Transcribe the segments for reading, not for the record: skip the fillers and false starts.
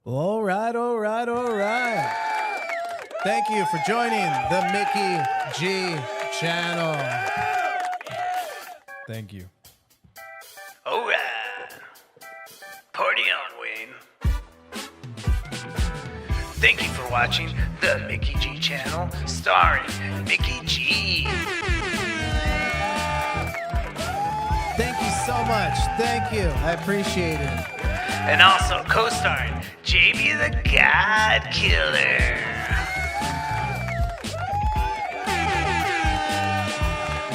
All right, all right, all right. Thank you for joining the Mickey G channel. Thank you. All right. Party on, Wayne. Thank you for watching the Mickey G channel starring Mickey G. Thank you so much. Thank you. I appreciate it. And also co-starring JB the God Killer.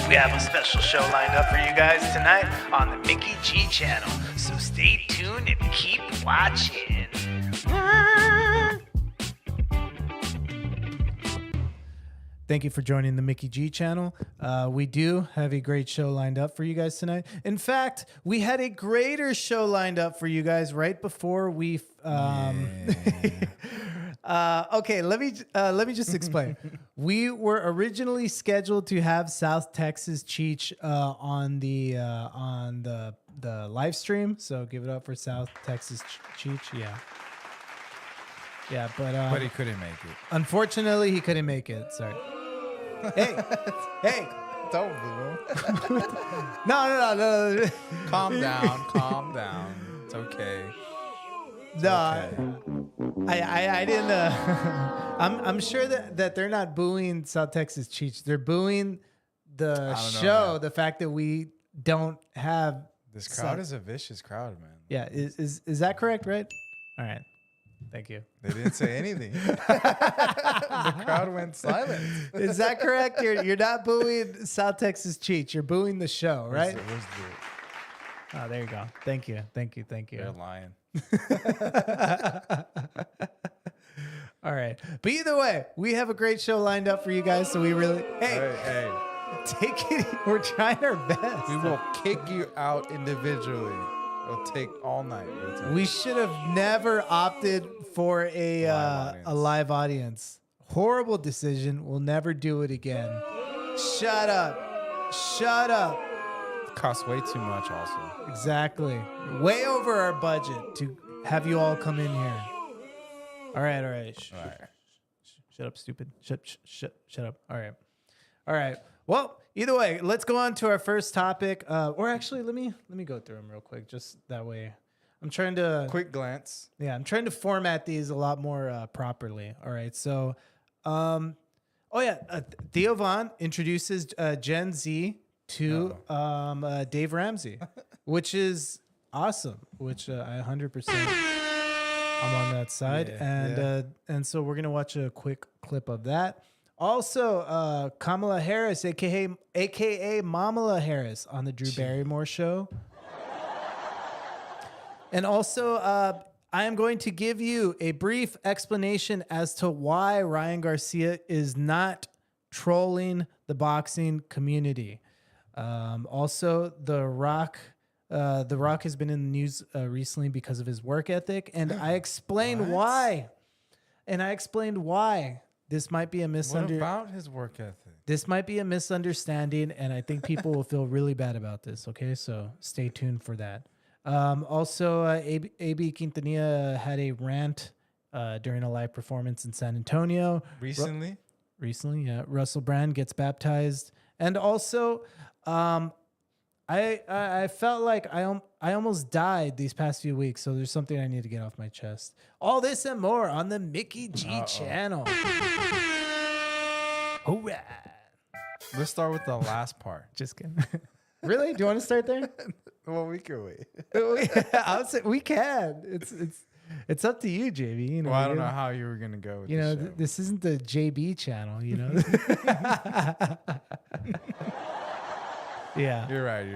We have a special show lined up for you guys tonight on the Mickey G channel, so stay tuned and keep watching. Thank you for joining the Mickey G channel. We do have a great show lined up for you guys tonight. In fact, we had a greater show lined up for you guys right before we. Okay, let me just explain. We were originally scheduled to have South Texas Cheech on the live stream. So give it up for South Texas Cheech. Yeah, But he couldn't make it. unfortunately, he couldn't make it. Sorry. Hey. Don't boo. No. Calm down. It's okay. No, I didn't. I'm sure that they're not booing South Texas Cheech. They're booing the show. Man. The fact that we don't have This crowd is a vicious crowd, man. Yeah, is that correct? Right. All right. Thank you. They didn't say anything. The crowd went silent. Is that correct? You're not booing South Texas Cheech. You're booing the show, right? Oh, there you go. Thank you. They're lying. All right. But either way, we have a great show lined up for you guys. So we really, Hey. take it. We're trying our best. We will kick you out individually. It'll take all night. We should have never opted for a live audience. Horrible decision. We'll never do it again. Shut up. It costs way too much also. Exactly. Way over our budget to have you all come in here. All right. All right. Shut up, stupid. Shut up. All right. Well, either way, let's go on to our first topic. Or actually, let me go through them real quick, just that way. I'm trying to Quick glance. Yeah, I'm trying to format these a lot more properly. All right, so, Theo Von introduces Gen Z to Dave Ramsey, which is awesome. Which I 100%. I'm on that side, and so we're gonna watch a quick clip of that. Also, Kamala Harris, aka Mamala Harris, on the Drew Barrymore show. And also, I am going to give you a brief explanation as to why Ryan Garcia is not trolling the boxing community. Also, The Rock has been in the news recently because of his work ethic, and I explained why. This might be a What about his work ethic? This might be a misunderstanding, and I think people will feel really bad about this. Okay, so stay tuned for that. Also, AB Quintanilla had a rant during a live performance in San Antonio. Recently, yeah. Russell Brand gets baptized, and also, I felt like I almost died these past few weeks, so there's something I need to get off my chest. All this and more on the Mickey G channel. All right. let's start with the last part. Just kidding. Really? Do you want to start there? Well, we can wait. I would say we can. It's up to you, JB. You know, Well, I don't know how you were gonna go with You know, the show. this isn't the JB channel. You know. Yeah. You're right.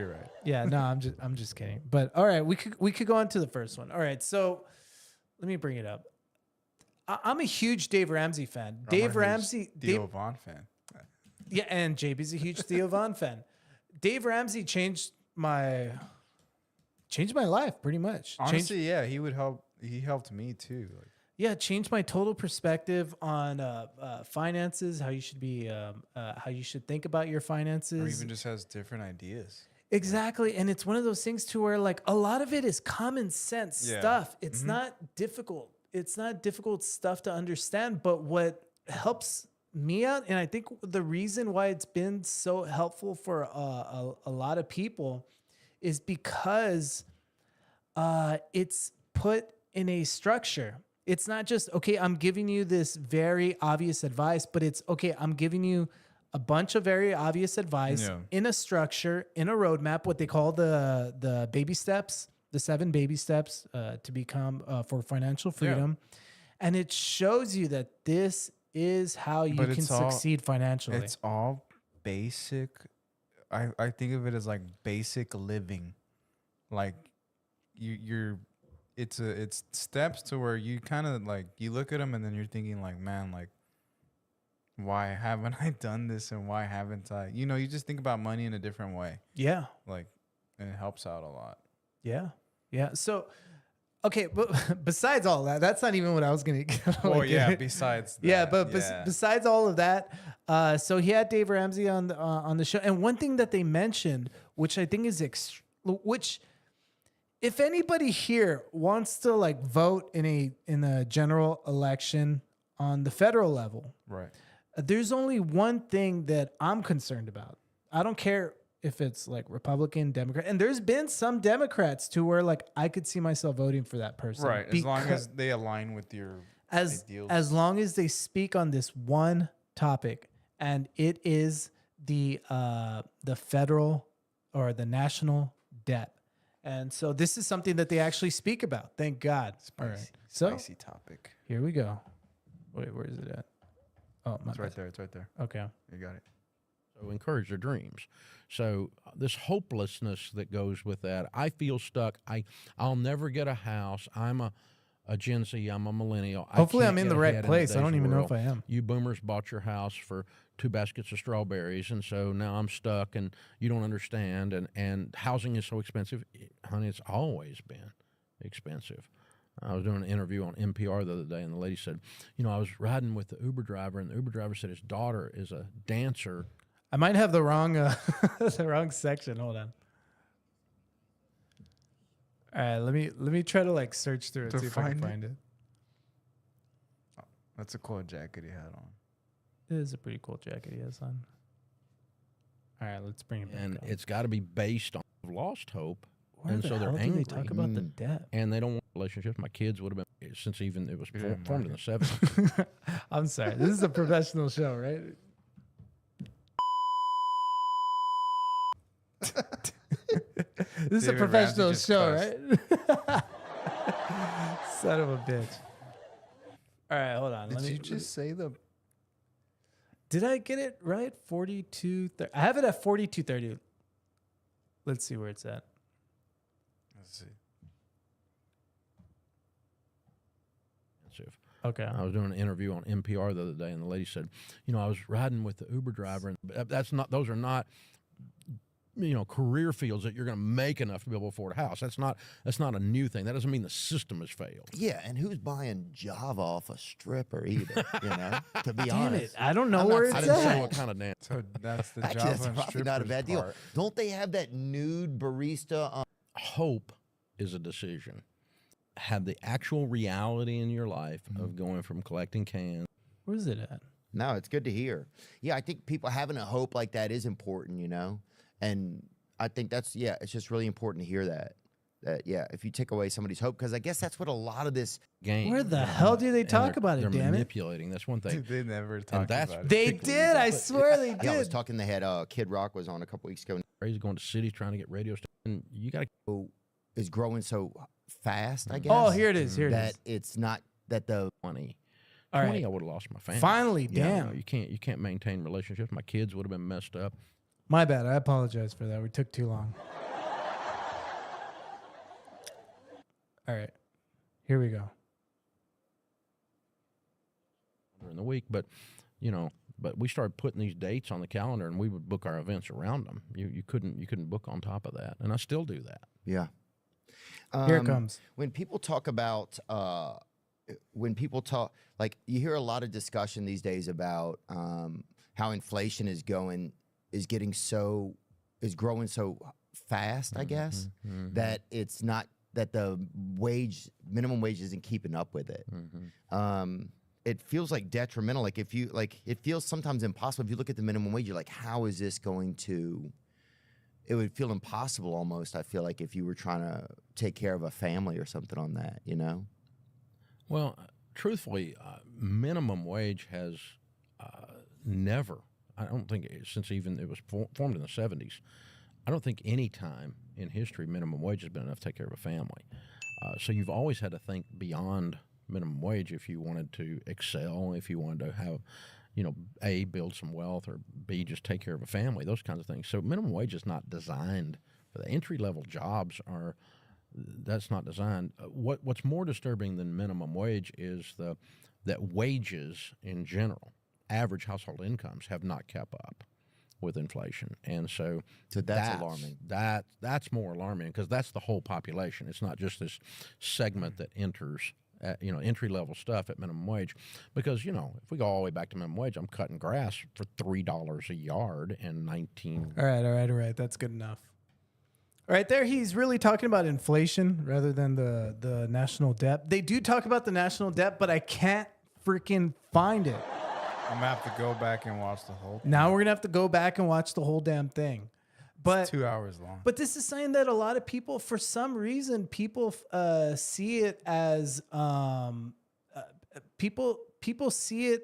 Yeah. No, I'm just kidding. But all right, we could go on to the first one. All right, so let me bring it up. I'm a huge Dave Ramsey fan. Dave Ramsey, Theo Von fan. Yeah, and JB's a huge Theo Von fan. Dave Ramsey changed my life pretty much. Honestly, yeah, he would help. He helped me too. Like, Yeah, changed my total perspective on finances, how you should be, how you should think about your finances. or even just has different ideas. Exactly. And it's one of those things too where like a lot of it is common sense stuff. It's not difficult. it's not difficult stuff to understand, but what helps me out, and I think the reason why it's been so helpful for a lot of people is because it's put in a structure. It's not just, okay, I'm giving you this very obvious advice, but it's, okay, I'm giving you a bunch of very obvious advice in a structure, in a roadmap, what they call the baby steps, the 7 baby steps to become for financial freedom. And it shows you that this is how you can succeed financially. It's all basic. I think of it as like basic living. Like it's steps to where you kind of like, you look at them and then you're thinking like, man, like, why haven't I done this and why haven't I? You know, you just think about money in a different way. Yeah. Like, and it helps out a lot. Yeah. Yeah. So, okay, but besides all that, that's not even what I was going to get. Oh, yeah, besides that. Yeah, but besides all of that, so he had Dave Ramsey on the show. And one thing that they mentioned, which I think is, which if anybody here wants to like vote in a general election on the federal level, right? There's only one thing that I'm concerned about. I don't care if it's like Republican, Democrat, and there's been some Democrats too where like I could see myself voting for that person. Right, as long as they align with your ideals. As long as they speak on this one topic, and it is the federal or the national debt. And so this is something that they actually speak about. Thank God. Spicy topic. Here we go. Wait, where is it at? Oh, it's right there. It's right there. Okay. You got it. So encourage their dreams. So this hopelessness that goes with that, I feel stuck. I'll never get a house. I'm a Gen Z. I'm a millennial. Hopefully I'm in the right place. I don't even know if I am. You boomers bought your house for 2 baskets of strawberries, and so now I'm stuck, and you don't understand. And housing is so expensive. Honey, it's always been expensive. I was doing an interview on NPR the other day, and the lady said, you know, I was riding with the Uber driver, and the Uber driver said his daughter is a dancer. I might have the wrong the wrong section. Hold on. All right, let me try to like search through it, see if I can find it. Oh, that's a cool jacket he had on. It is a pretty cool jacket he has on. All right, let's bring it back. And up. it's got to be based on lost hope. Where and the so hell they're do angry. they talk about the debt? And they don't want relationships. My kids would have been, since even it was formed in the 70s. I'm sorry. This is a professional show, right? This is a professional show, right? Son of a bitch. All right, hold on. Did you just say the... Did I get it right? 42.30. I have it at 42.30. Let's see where it's at. Let's see. Okay. I was doing an interview on NPR the other day, and the lady said, you know, I was riding with the Uber driver, and those are not, you know, career fields that you're going to make enough to be able to afford a house. That's not a new thing. That doesn't mean the system has failed. Yeah, and who's buying Java off a stripper either, you know, to be Damn honest. it. I don't know where it's I at. didn't know what kind of dance. So that's the Actually, Java that's and probably not a bad deal. part. Don't they have that nude barista? Hope is a decision. Have the actual reality in your life of going from collecting cans. Where's it at? No, it's good to hear. Yeah, I think people having a hope like that is important, you know, and I think that's, yeah, it's just really important to hear that. That, yeah, if you take away somebody's hope, because I guess that's what a lot of this Game. Where the hell do they talk about it, They're damn it? manipulating. That's one thing. Dude, they never talk that's- about it. They did. I swear they did. Yeah, I was talking. They had Kid Rock was on a couple weeks ago. Crazy going to cities trying to get radio stations. And you got to Is growing so fast, I guess. Oh, here it is. Here it that is. it's not that the 20. All 20, right. I would have lost my family. Finally, You know, damn. you can't maintain relationships. My kids would have been messed up. My bad. I apologize for that. We took too long. All right. Here we go. During the week, but we started putting these dates on the calendar, and we would book our events around them. You couldn't book on top of that, and I still do that. yeah. Here it comes. When people talk about, like you hear a lot of discussion these days about how inflation is growing so fast, I guess, that it's not that the minimum wage isn't keeping up with it. It feels like detrimental. Like it feels sometimes impossible. If you look at the minimum wage, you're like, how is this going to? It would feel impossible almost. I feel like if you were trying to take care of a family or something on that, you know. Well, truthfully, minimum wage has never, I don't think since even it was formed in the 70s, I don't think any time in history minimum wage has been enough to take care of a family. So you've always had to think beyond minimum wage if you wanted to excel, if you wanted to have, A, build some wealth, or B, just take care of a family, those kinds of things. So minimum wage is not designed for the entry-level jobs that's not designed. What's more disturbing than minimum wage is that wages in general, average household incomes, have not kept up with inflation, and so that's alarming. That's more alarming because that's the whole population. It's not just this segment that enters, entry level stuff at minimum wage. Because if we go all the way back to minimum wage, I'm cutting grass for $3 a yard and 19. All right. That's good enough. Right there, he's really talking about inflation rather than the national debt. They do talk about the national debt, but I can't freaking find it. I'm gonna have to go back and watch the whole thing. Now we're gonna have to go back and watch the whole damn thing. But It's 2 hours long. But this is something that a lot of people, for some reason, people see it as people see it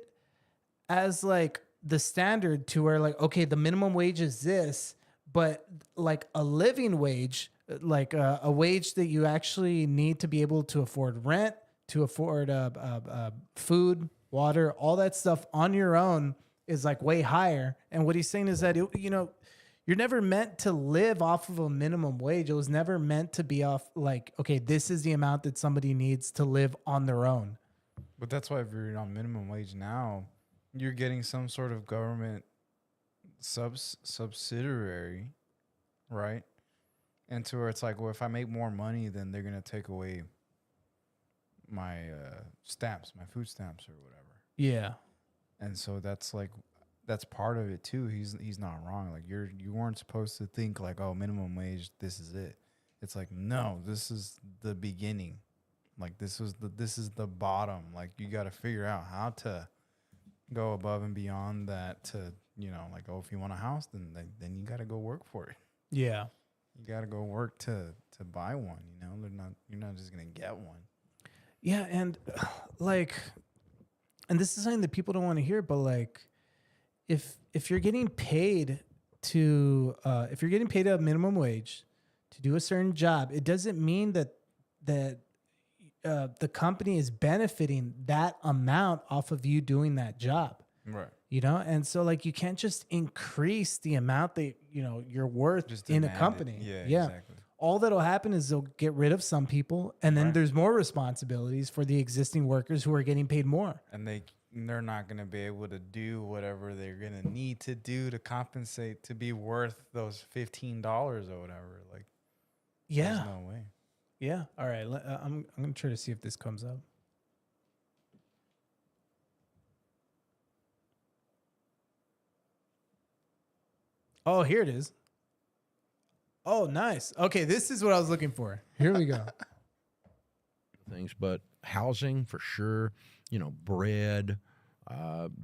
as like the standard to where like, okay, the minimum wage is this, but like a living wage, like a wage that you actually need to be able to afford rent, to afford food, water, all that stuff on your own is like way higher. And what he's saying is that, you're never meant to live off of a minimum wage. It was never meant to be off like, okay, this is the amount that somebody needs to live on their own. But that's why if you're on minimum wage now, you're getting some sort of government subsidiary, right? And to where it's like, well, if I make more money, then they're going to take away my stamps, my food stamps or whatever. Yeah. And so that's part of it too. He's not wrong. Like you weren't supposed to think like, oh, minimum wage, this is it. It's like, no, this is the beginning. Like this is the bottom. Like you got to figure out how to go above and beyond that to, like, oh, if you want a house, then you got to go work for it. Yeah. You got to go work to buy one, you're not just going to get one. Yeah. And and this is something that people don't want to hear, but like, if you're getting paid if you're getting paid a minimum wage to do a certain job, it doesn't mean that the company is benefiting that amount off of you doing that job. Right. And so like you can't just increase the amount that you're worth Just in a demand it. company. Yeah, exactly. All that'll happen is they'll get rid of some people, and then there's more responsibilities for the existing workers who are getting paid more. And they're not going to be able to do whatever they're going to need to do to compensate to be worth those $15 or whatever. Like, Yeah. there's no way. Yeah. All right. I'm going to try to see if this comes up. Oh, here it is. Oh, nice. Okay, this is what I was looking for. Here we go. Things, but housing for sure, bread,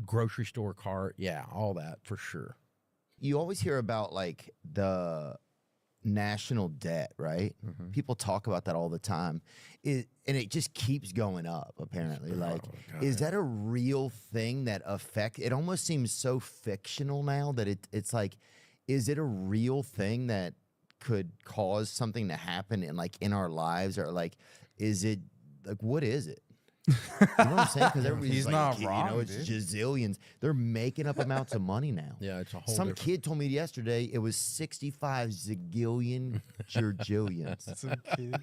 grocery store cart, yeah, all that for sure. You always hear about like the national debt, right? Mm-hmm. People talk about that all the time. And it just keeps going up, apparently. Like, is that a real thing that it almost seems so fictional now that it's like, is it a real thing that could cause something to happen in our lives? Or like, is it like, what is it? You know what I'm saying? Because everybody's He's like, not wrong, it's dude. gazillions. They're making up amounts of money now. Yeah, it's a whole Some different- kid told me yesterday it was 65 zillion jerjillions. Some kid.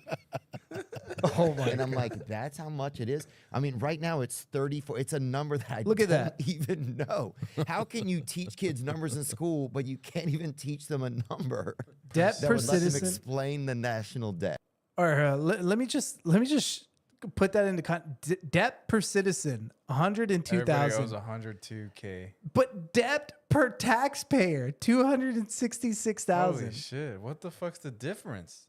Oh my And I'm like, that's how much it is? I mean, right now it's 34. It's a number that I Look at don't that. even know. How can you teach kids numbers in school, but you can't even teach them a number Debt that per would let them citizen. explain the national debt? Or let me just put that into debt per citizen, Everybody owes 102,000. 102K. But debt per taxpayer, 266,000. Holy shit! What the fuck's the difference?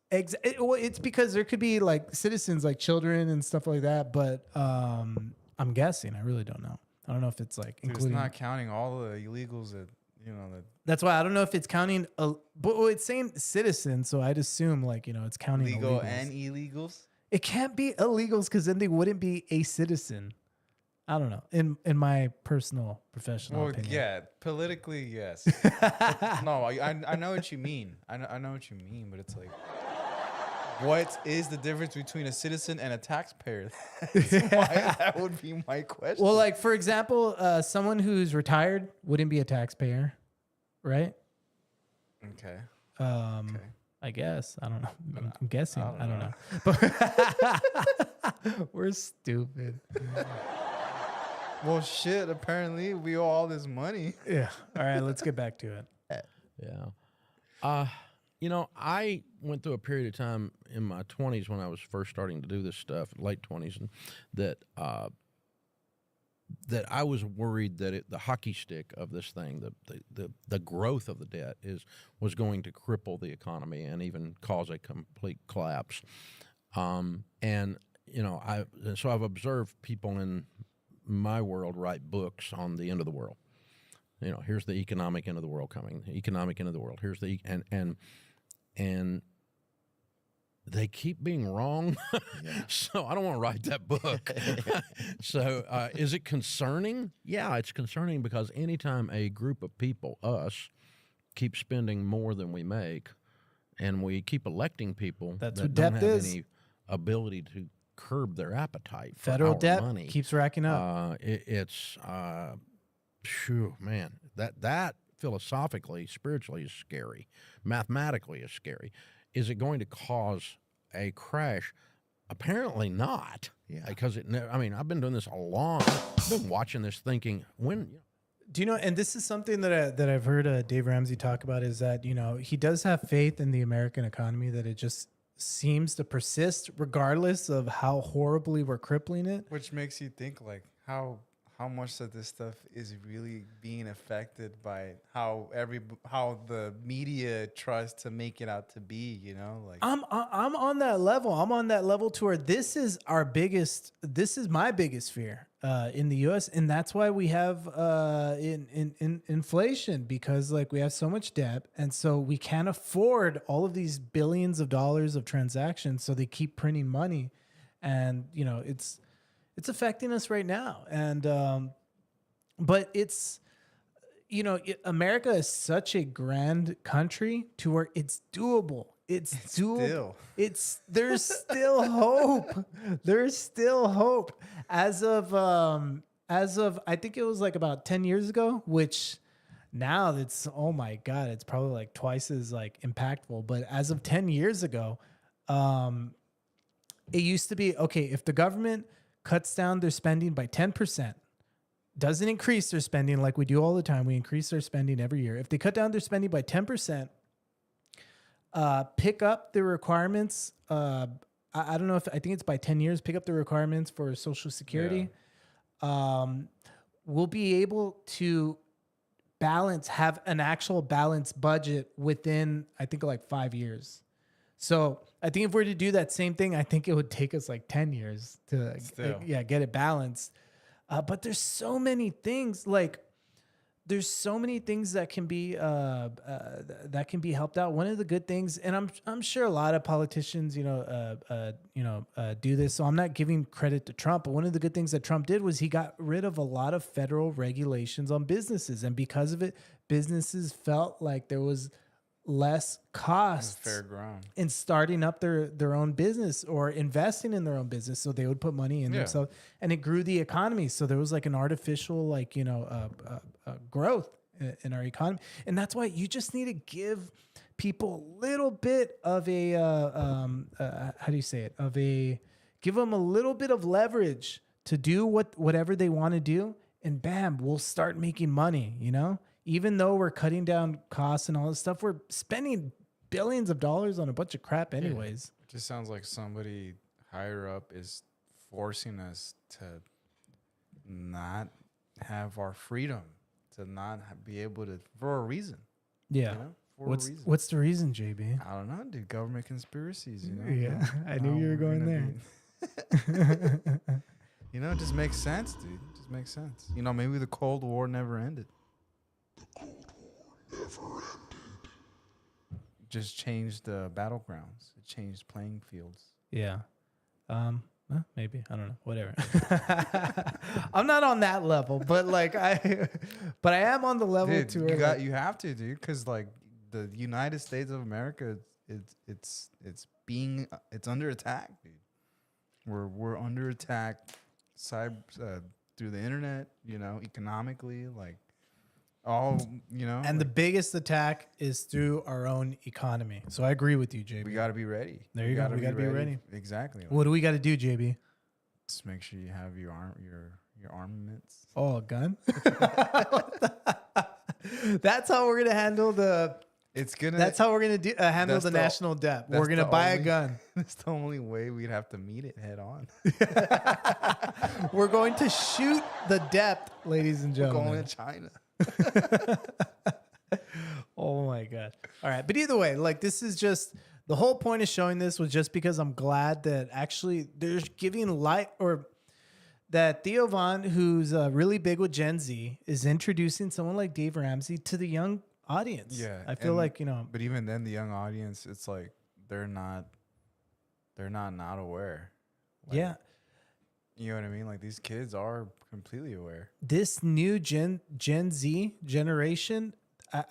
Well, it's because there could be like citizens, like children and stuff like that. But I'm guessing. I really don't know. I don't know if it's like Dude, it's including. not counting all the illegals that that. That's why I don't know if it's counting. But it's saying citizens, so I'd assume like it's counting Legal illegals. and illegals. It can't be illegals because then they wouldn't be a citizen. I don't know. In my personal professional Well, opinion. yeah, politically, yes. No, I know what you mean. I know what you mean, but it's like, what is the difference between a citizen and a taxpayer? That would be my question. Well, like for example, someone who's retired wouldn't be a taxpayer, right? Okay. Okay. I guess. I don't know. I'm guessing. I don't know. But we're stupid. Well, shit. Apparently, we owe all this money. Yeah. All right. Let's get back to it. Yeah. I went through a period of time in my 20s when I was first starting to do this stuff, late 20s, and that I was worried that the hockey stick of this thing, the growth of the debt was going to cripple the economy and even cause a complete collapse. So I've observed people in my world write books on the end of the world. Here's the economic end of the world coming. The economic end of the world. Here's the and they keep being wrong. Yeah. So I don't want to write that book. So is it concerning? Yeah, it's concerning because anytime a group of people, us, keep spending more than we make, and we keep electing people That's that what don't debt have is. any ability to curb their appetite for Federal our debt money, keeps racking up. Man, that philosophically, spiritually is scary. Mathematically is scary. Is it going to cause a crash? Apparently not. Yeah. Because I've been doing this a long. I've been watching this, thinking when. Do you know? And this is something that I've heard Dave Ramsey talk about is that he does have faith in the American economy, that it just seems to persist regardless of how horribly we're crippling it. Which makes you think like how much of this stuff is really being affected by how the media tries to make it out to be, like I'm on that level. I'm on that level to where this is my biggest fear in the US, and that's why we have in inflation, because like we have so much debt, and so we can't afford all of these billions of dollars of transactions, so they keep printing money, and it's affecting us right now. And but it's America is such a grand country to where it's doable. It's doable. There's still hope. There's still hope. As of I think it was like about 10 years ago, which now it's, oh my God, it's probably like twice as like impactful. But as of 10 years ago, it used to be, okay, if the government cuts down their spending by 10%, doesn't increase their spending like we do all the time. We increase their spending every year. If they cut down their spending by 10%, pick up the requirements. I don't know I think it's by 10 years, pick up the requirements for Social Security. Yeah. We'll be able to have an actual balanced budget within, I think, like 5 years. So I think if we're to do that same thing, I think it would take us like 10 years to get it balanced. But there's so many things that can be helped out. One of the good things, and I'm sure a lot of politicians, do this. So I'm not giving credit to Trump, but one of the good things that Trump did was he got rid of a lot of federal regulations on businesses, and because of it, businesses felt like there was less costs fair ground in starting up their own business or investing in their own business, so they would put money in themselves, and it grew the economy. So there was like an artificial growth in our economy, and that's why you just need to give people a little bit of a give them a little bit of leverage to do whatever they want to do, and bam, we'll start making money. Even though we're cutting down costs and all this stuff, we're spending billions of dollars on a bunch of crap anyways. It just sounds like somebody higher up is forcing us to not have our freedom, to not be able to, for a reason. Yeah. You know? For a reason. What's the reason, JB? I don't know, dude. Government conspiracies, you know? Yeah, I knew How you were we're going gonna there. You know, it just makes sense, dude. It just makes sense. You know, maybe the Cold War never ended. Just changed the battlegrounds. It changed playing fields. Yeah. Maybe. I don't know. Whatever. I'm not on that level, but like I am on the level Dude, to where like, you have to, dude, because like the United States of America, it's under attack, dude. We're under attack, through the internet, you know, economically, like all, you know. and the biggest attack is through our own economy. So I agree with you, JB. we got to be ready. There you go. We gotta be ready. Exactly. What do we got to do, JB? Just make sure you have your armaments. Oh, a gun? That's how we're gonna handle the. That's how we're gonna handle that's the the- national debt. that's We're gonna the buy a only- gun. That's the only way we'd have to meet it head on. We're going to shoot the debt, ladies and We're gentlemen. going to China. Oh my god. All right. But either way, like this is just the whole point of showing this was just because I'm glad that actually there's giving light or that Theo Von, who's really big with Gen Z, is introducing someone like Dave Ramsey to the young audience. Yeah, I feel and- like, you know, But even then, the young audience, it's like they're not aware. Like, yeah. You know what I mean? Like these kids are completely aware. This new Gen Z generation,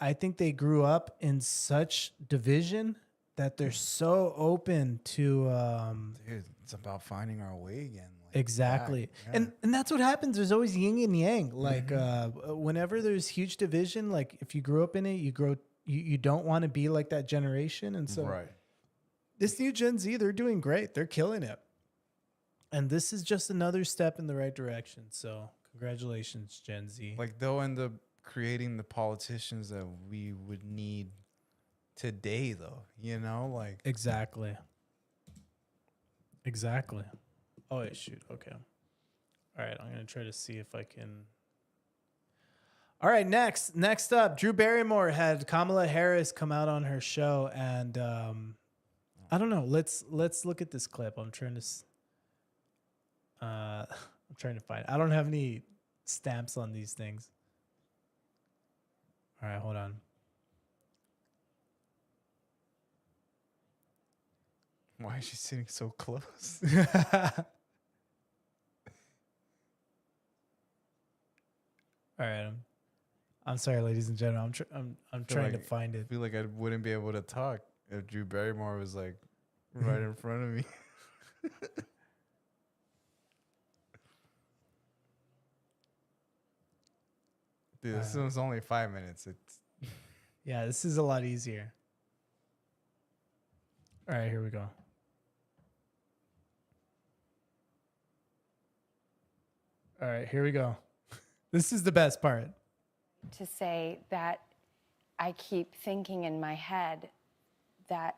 I think they grew up in such division that they're so open to Dude, it's about finding our way again. Like, exactly. back, yeah. And that's what happens. There's always yin and yang. Like whenever there's huge division, like if you grew up in it, you don't want to be like that generation. And so right. this new Gen Z, they're doing great. They're killing it. And this is just another step in the right direction. So congratulations, Gen Z. Like they'll end up creating the politicians that we would need today, though. You know, like Exactly. Oh, wait, shoot. Okay. All right. I'm going to try to see if I can. All right. Next up, Drew Barrymore had Kamala Harris come out on her show. And I don't know. Let's look at this clip. I'm trying to find. I don't have any stamps on these things. All right. Hold on. why is she sitting so close? All right, I'm sorry, ladies and gentlemen. I'm trying to like- find I it. feel like I wouldn't be able to talk if Drew Barrymore was like right in front of me. Dude, this was only 5 minutes. It's Yeah, this is a lot easier. All right, here we go. All right, here we go. This is the best part. To say that I keep thinking in my head that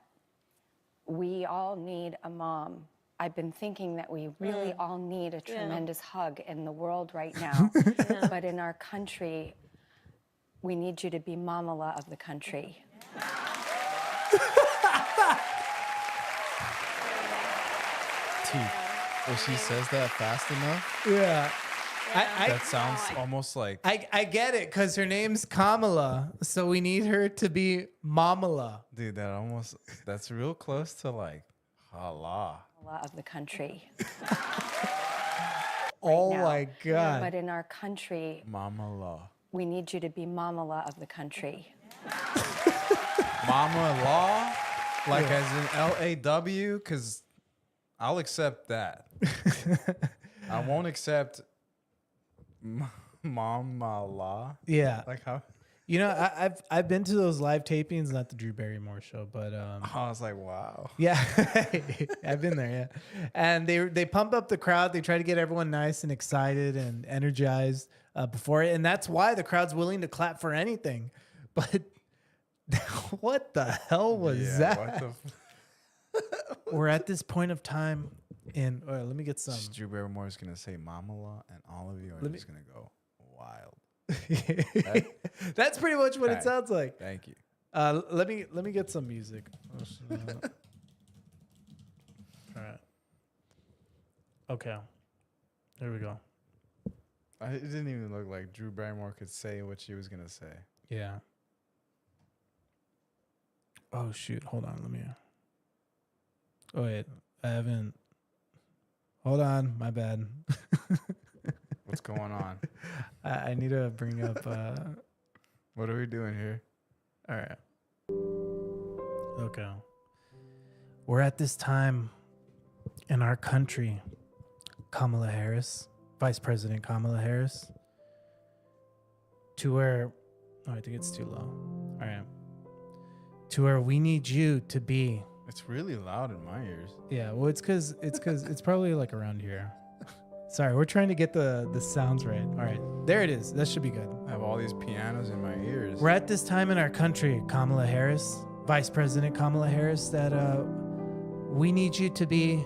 we all need a mom. I've been thinking that we really all need a tremendous hug in the world right now. But in our country, we need you to be Mamala of the country. Well, she says that fast enough. Yeah. that sounds almost like I get it because her name's Kamala, so we need her to be Mamala. dude, that's real close to like Allah. Mamala of the country. Oh now. my God. But in our country, Mama Law. we need you to be Mamala of the country. Mama Law? Like as in LAW? Because I'll accept that. I won't accept Mama Law. Yeah. Like how? You know, I've been to those live tapings, not the Drew Barrymore show, but I was like, wow. yeah, I've been there, yeah. And they pump up the crowd. They try to get everyone nice and excited and energized before it, and that's why the crowd's willing to clap for anything. But what the hell was Yeah, that? what the We're at this point of time And let me get some. Drew Barrymore is gonna say "mama" law, and all of you are just gonna go wild. That's pretty much what it Okay. sounds like. Thank you. Let me get some music. All right. Okay. There we go. It didn't even look like Drew Barrymore could say what she was gonna say. Yeah. Oh shoot! Hold on. Let me. Oh wait, I haven't. Hold on, my bad. What's going on? I need to bring up. What are we doing here? All right. Okay. We're at this time in our country, Kamala Harris, Vice President Kamala Harris, to where, oh, I think it's too low. All right. To where we need you to be. It's really loud in my ears. Yeah, well, it's because it's probably like around here. Sorry, we're trying to get the sounds right. All right, there it is. That should be good. I have all these pianos in my ears. We're at this time in our country, Kamala Harris, Vice President Kamala Harris, that we need you to be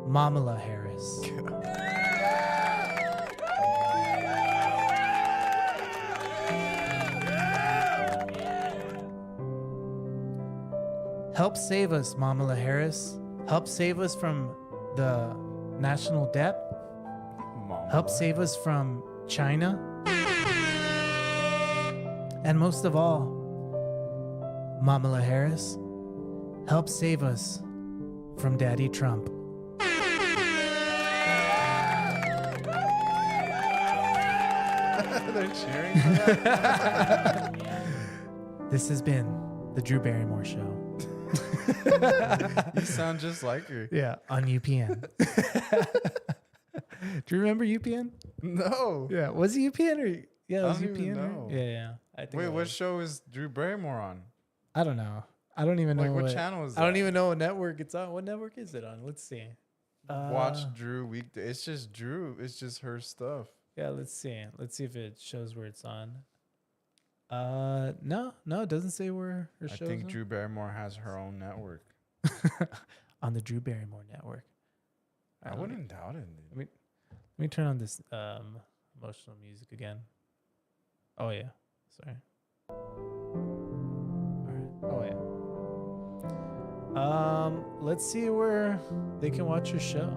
Mamala Harris. Help save us, Mamala Harris. Help save us from the national debt. Mama. Help save us from China. And most of all, Mamala Harris, help save us from Daddy Trump. They're cheering for that. This has been the Drew Barrymore Show. You sound just like her. Yeah, on UPN. Do you remember UPN? No. Yeah, was it UPN or yeah, it I was don't even UPN. Right? know. Yeah. I think Wait, it what was. show is Drew Barrymore on? I don't know. I don't even know Like, what channel is I don't that? even know what network it's on. What network is it on? Let's see. Watch Drew weekday. It's just Drew. It's just her stuff. Yeah, let's see. Let's see if it shows where it's on. No, it doesn't say where her I show's think on. Drew Barrymore has her own network. On the Drew Barrymore network. I Alright, wouldn't doubt it. Let me turn on this emotional music again. Oh yeah. Sorry. Alright. Oh yeah. Let's see where they can watch your show.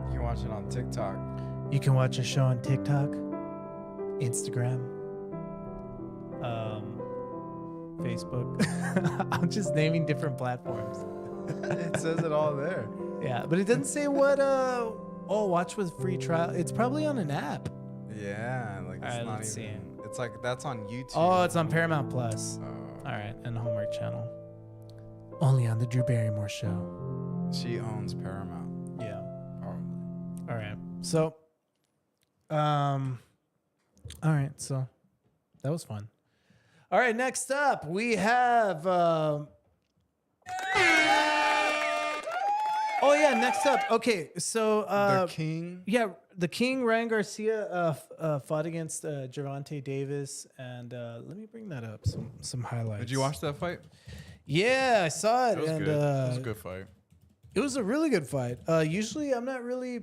You can watch it on TikTok. You can watch your show on TikTok, Instagram, Facebook. I'm just naming different platforms. It says it all there. Yeah, but it doesn't say what watch with free trial. It's probably on an app. Yeah, like it's Alright, not let's even. see. It's like that's on YouTube. Oh, it's on Paramount Plus. Oh. All right, and Hallmark Channel. Only on the Drew Barrymore Show. She owns Paramount. Yeah. Probably. All right. So, all right. So, that was fun. All right. Next up, we have. Oh yeah. Next up. Okay. So. The King. Yeah, the King, Ryan Garcia, fought against Gervonta Davis, and let me bring that up. Some highlights. Did you watch that fight? Yeah, I saw it, It was and good. It was a good fight. it was a really good fight. Usually, I'm not really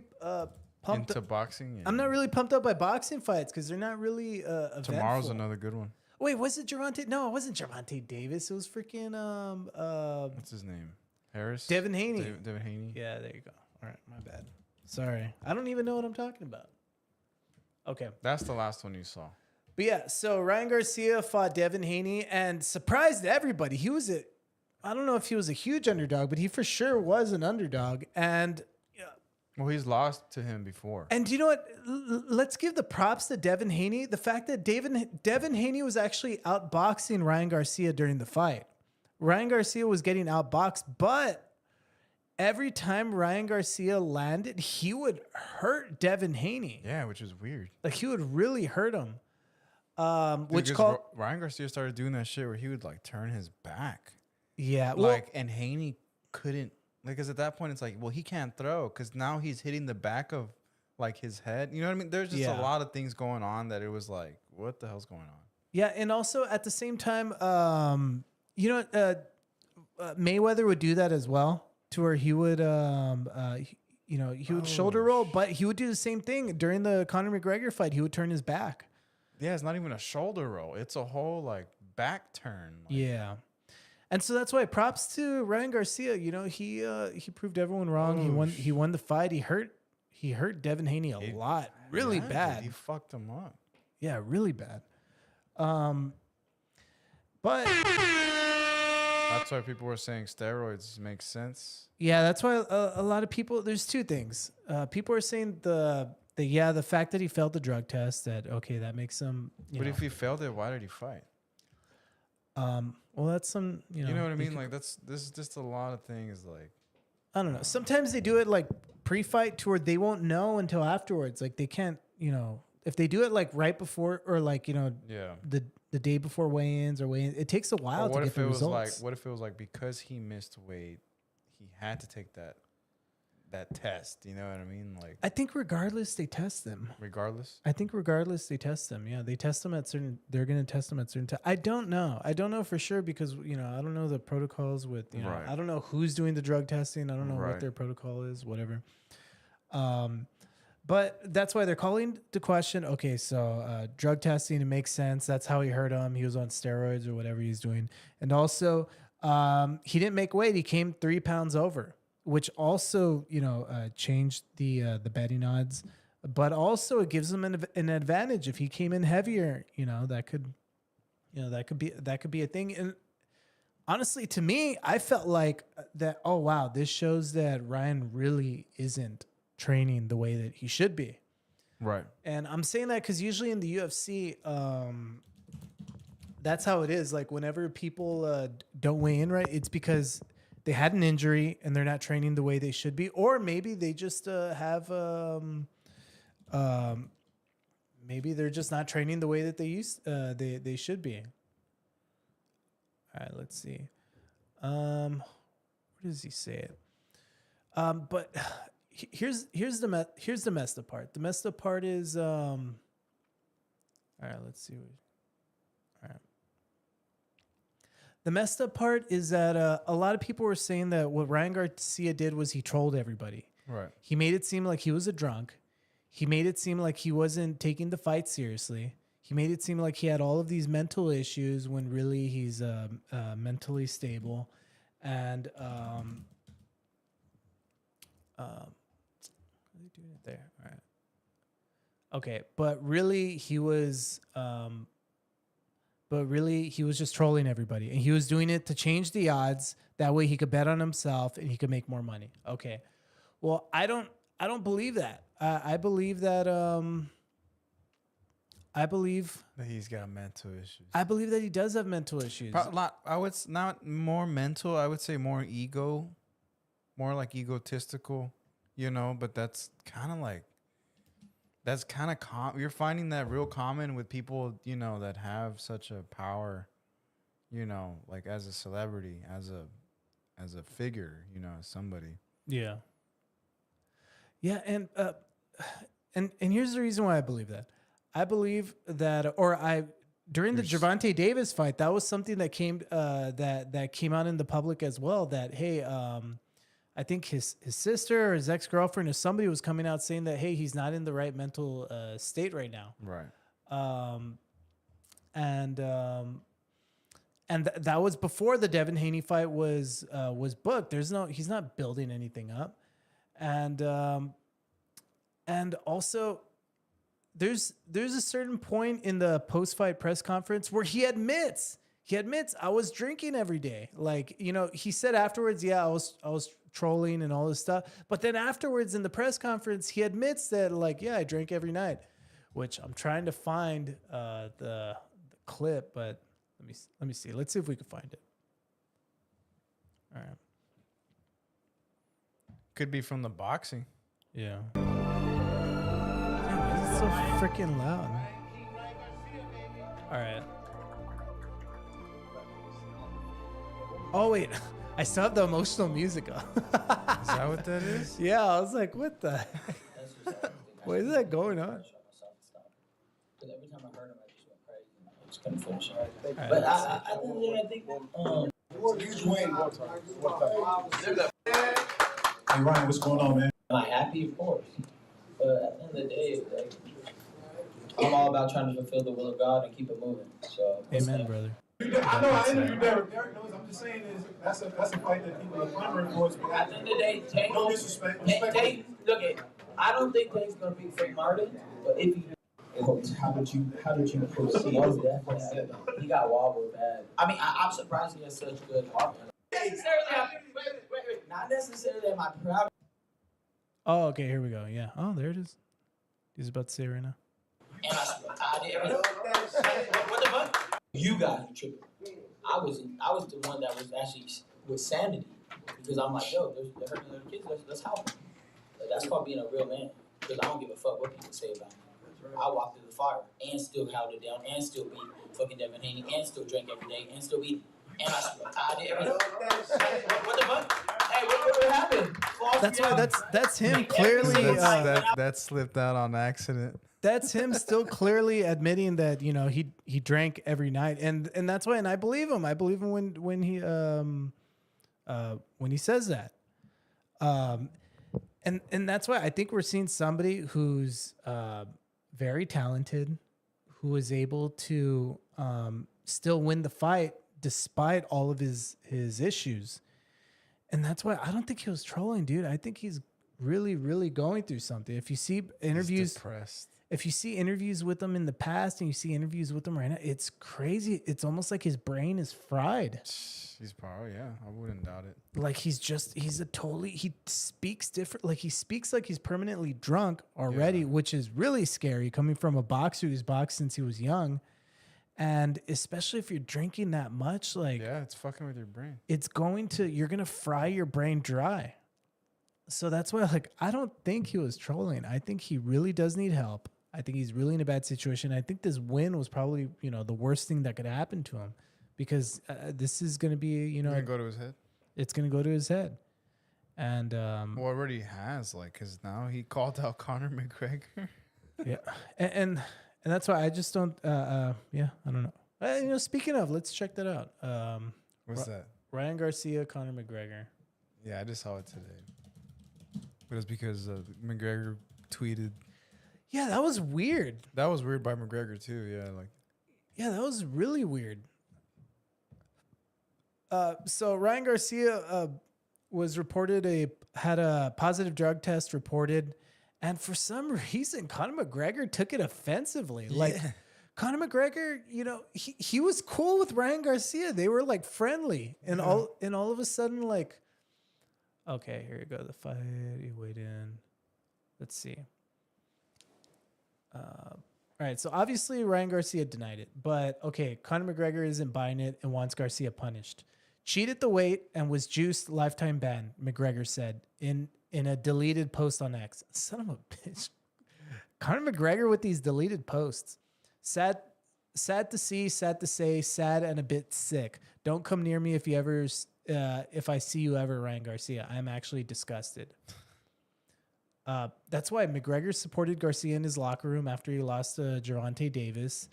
pumped. Into boxing. Yeah. I'm not really pumped up by boxing fights because they're not really Tomorrow's eventful. another good one. Wait, was it Gervonta? No, it wasn't Gervonta Davis. It was freaking What's his name? Harris. Devin Haney. Devin Haney. Yeah, there you go. All right, my bad. Sorry, I don't even know what I'm talking about. Okay. That's the last one you saw. But yeah, so Ryan Garcia fought Devin Haney and surprised everybody. I don't know if he was a huge underdog, but he for sure was an underdog. And Well, he's lost to him before. do you know what? Let's give the props to Devin Haney. The fact that Devin Haney was actually outboxing Ryan Garcia during the fight. Ryan Garcia was getting outboxed, but every time Ryan Garcia landed, he would hurt Devin Haney. Yeah, which is weird. Like he would really hurt him. Ryan Garcia started doing that shit where he would like turn his back. Yeah, well, Like, and Haney couldn't, like, because at that point it's like, well, he can't throw because now he's hitting the back of like his head. You know what I mean? There's just Yeah. a lot of things going on that it was like, what the hell's going on? yeah, and also at the same time, Mayweather would do that as well to where he would he would shoulder roll, but he would do the same thing during the Conor McGregor fight. He would turn his back. Yeah, it's not even a shoulder roll. It's a whole like back turn. Like, Yeah. And so that's why props to Ryan Garcia. You know, he proved everyone wrong. He won the fight. He hurt Devin Haney a lot. Really yeah, bad. dude, he fucked him up. Yeah, really bad. But That's why people were saying steroids make sense. yeah, that's why a lot of people. There's two things. People are saying the fact that he failed the drug test. That okay, that makes him. But if he failed it, why did he fight? Well, that's some. You know what I mean? Like this is just a lot of things. Like I don't know. Sometimes they do it like pre-fight to where they won't know until afterwards. Like they can't. You know, if they do it like right before or like the day before weigh-ins or weigh-in, it takes a while to get the results. What if it was like because he missed weight, he had to take that test? You know what I mean? Like I think regardless they test them. regardless. I think regardless they test them. Yeah, they test them at certain. They're gonna test them at certain times. I don't know. I don't know for sure because I don't know the protocols with Right. I don't know who's doing the drug testing. I don't know Right. what their protocol is. Whatever. But that's why they're calling the question. Okay, so drug testing, it makes sense. That's how he hurt him. He was on steroids or whatever he's doing. And also, he didn't make weight. He came 3 pounds over, which also, changed the betting odds. But also, it gives him an advantage if he came in heavier. That could be a thing. And honestly, to me, I felt like that. Oh wow, this shows that Ryan really isn't training the way that he should be. Right. And I'm saying that because usually in the UFC, that's how it is. Like whenever people don't weigh in right, it's because they had an injury and they're not training the way they should be, or maybe they just have maybe they're just not training the way that they should be. All right, let's see. Where does he say it? But here's the messed up part. The messed up part is all right, let's see. All right. The messed up part is that a lot of people were saying that what Ryan Garcia did was he trolled everybody. Right. He made it seem like he was a drunk. He made it seem like he wasn't taking the fight seriously. He made it seem like he had all of these mental issues when really he's mentally stable. And doing it there. All right. Okay, but really he was just trolling everybody, and he was doing it to change the odds. That way he could bet on himself and he could make more money. Okay. Well, I don't believe that. I believe that That he's got mental issues. I believe that he does have mental issues. Not more mental. I would say more ego, more like egotistical. But that's kind of you're finding that real common with people, that have such a power, like as a celebrity, as a figure, as somebody. Yeah. Yeah, and here's the reason why I believe that. I believe that, during the Gervonta Davis fight, that was something that came that came out in the public as well. That hey, I think his sister or his ex-girlfriend or somebody was coming out saying that hey, he's not in the right mental state right now. Right. And that was before the Devin Haney fight was booked. He's not building anything up, and also there's a certain point in the post-fight press conference where he admits I was drinking every day. Like, he said afterwards, yeah, I was trolling and all this stuff. But then afterwards in the press conference, he admits that like, yeah, I drank every night, which I'm trying to find the clip, but let me see. Let's see if we can find it. All right. Could be from the boxing. Yeah. Why is it so freaking loud? All right. Oh wait, I still have the emotional music on. Is that what that is? Yeah, I was like, what the heck? What is that going on? Because every time I heard him, I just went crazy. I just couldn't finish it. Right, But I think Hey Ryan, what's going on, man? Am I happy? Of course. But at the end of the day, like, I'm all about trying to fulfill the will of God and keep it moving. So, Amen, brother. I know I interviewed Derek. Derek knows. I'm just saying that's a fight that people are clamoring for. at the end of the day, Tank, No disrespect. look at, I don't think Tank's gonna beat Frank Martin, but if he How did you proceed? most definitely, he got wobbled bad. I mean, I'm surprised he has such good heart. Not necessarily am I proud. Oh, okay, here we go. Yeah. Oh, there it is. He's about to say it right now. And I did everything. What the fuck? You guys are tripping. I was the one that was actually with sanity because I'm like, yo, they're hurting little kids. Let's help them. That's called being a real man. Because I don't give a fuck what people say about me. I walked through the fire and still held it down and still beat fucking Devin Haney and still drank every day and still beat. And I did everything. What the fuck? Hey, what happened? That's why that's him clearly. That slipped out on accident. That's him still clearly admitting that he drank every night, and that's why, and I believe him. I believe him when he says that, and that's why I think we're seeing somebody who's very talented, who is able to still win the fight despite all of his issues, and that's why I don't think he was trolling, dude. I think he's really, really going through something. If you see interviews, He's depressed. if you see interviews with him in the past and you see interviews with him right now, it's crazy. It's almost like his brain is fried. He's probably, yeah, I wouldn't doubt it. Like he speaks different. Like he speaks like he's permanently drunk already, which is really scary coming from a boxer who's boxed since he was young. And especially if you're drinking that much, like, yeah, it's fucking with your brain. you're going to fry your brain dry. So that's why, like, I don't think he was trolling. I think he really does need help. I think he's really in a bad situation. I think this win was probably, the worst thing that could happen to him, because this is going to be, Gonna go to his head. it's going to go to his head. And Well, already has, like, because now he called out Conor McGregor. yeah, and that's why I just don't. I don't know. Speaking of, let's check that out. What's that? Ryan Garcia, Conor McGregor. Yeah, I just saw it today. But it's because McGregor tweeted. Yeah, that was weird. That was weird by McGregor too. Yeah, like. Yeah, that was really weird. So Ryan Garcia was had a positive drug test reported, and for some reason Conor McGregor took it offensively. Like Conor McGregor, he was cool with Ryan Garcia. They were like friendly, and all of a sudden, like, okay, here you go. The fight you weighed in. Let's see. All right, so obviously Ryan Garcia denied it, but okay, Conor McGregor isn't buying it and wants Garcia punished. Cheated the weight and was juiced, lifetime ban, McGregor said in a deleted post on X. Son of a bitch. Conor McGregor with these deleted posts. Sad to see, sad to say, sad and a bit sick. Don't come near me if I see you ever, Ryan Garcia. I am actually disgusted. That's why McGregor supported Garcia in his locker room after he lost to Gervonta Davis.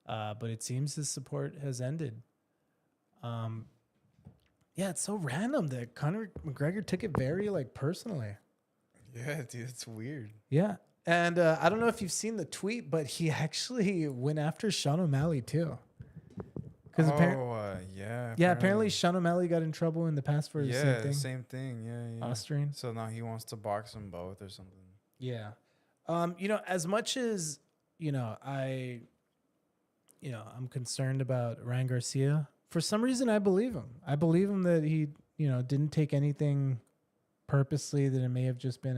But it seems his support has ended. Yeah, it's so random that Conor McGregor took it very personally. Yeah, dude, it's weird. Yeah. And I don't know if you've seen the tweet, but he actually went after Sean O'Malley too. Apparently Sean O'Malley got in trouble in the past for the same thing. Yeah. Austrian. So now he wants to box them both or something. Yeah. As much as, I'm concerned about Ryan Garcia, for some reason I believe him. I believe him that he, didn't take anything purposely, that it may have just been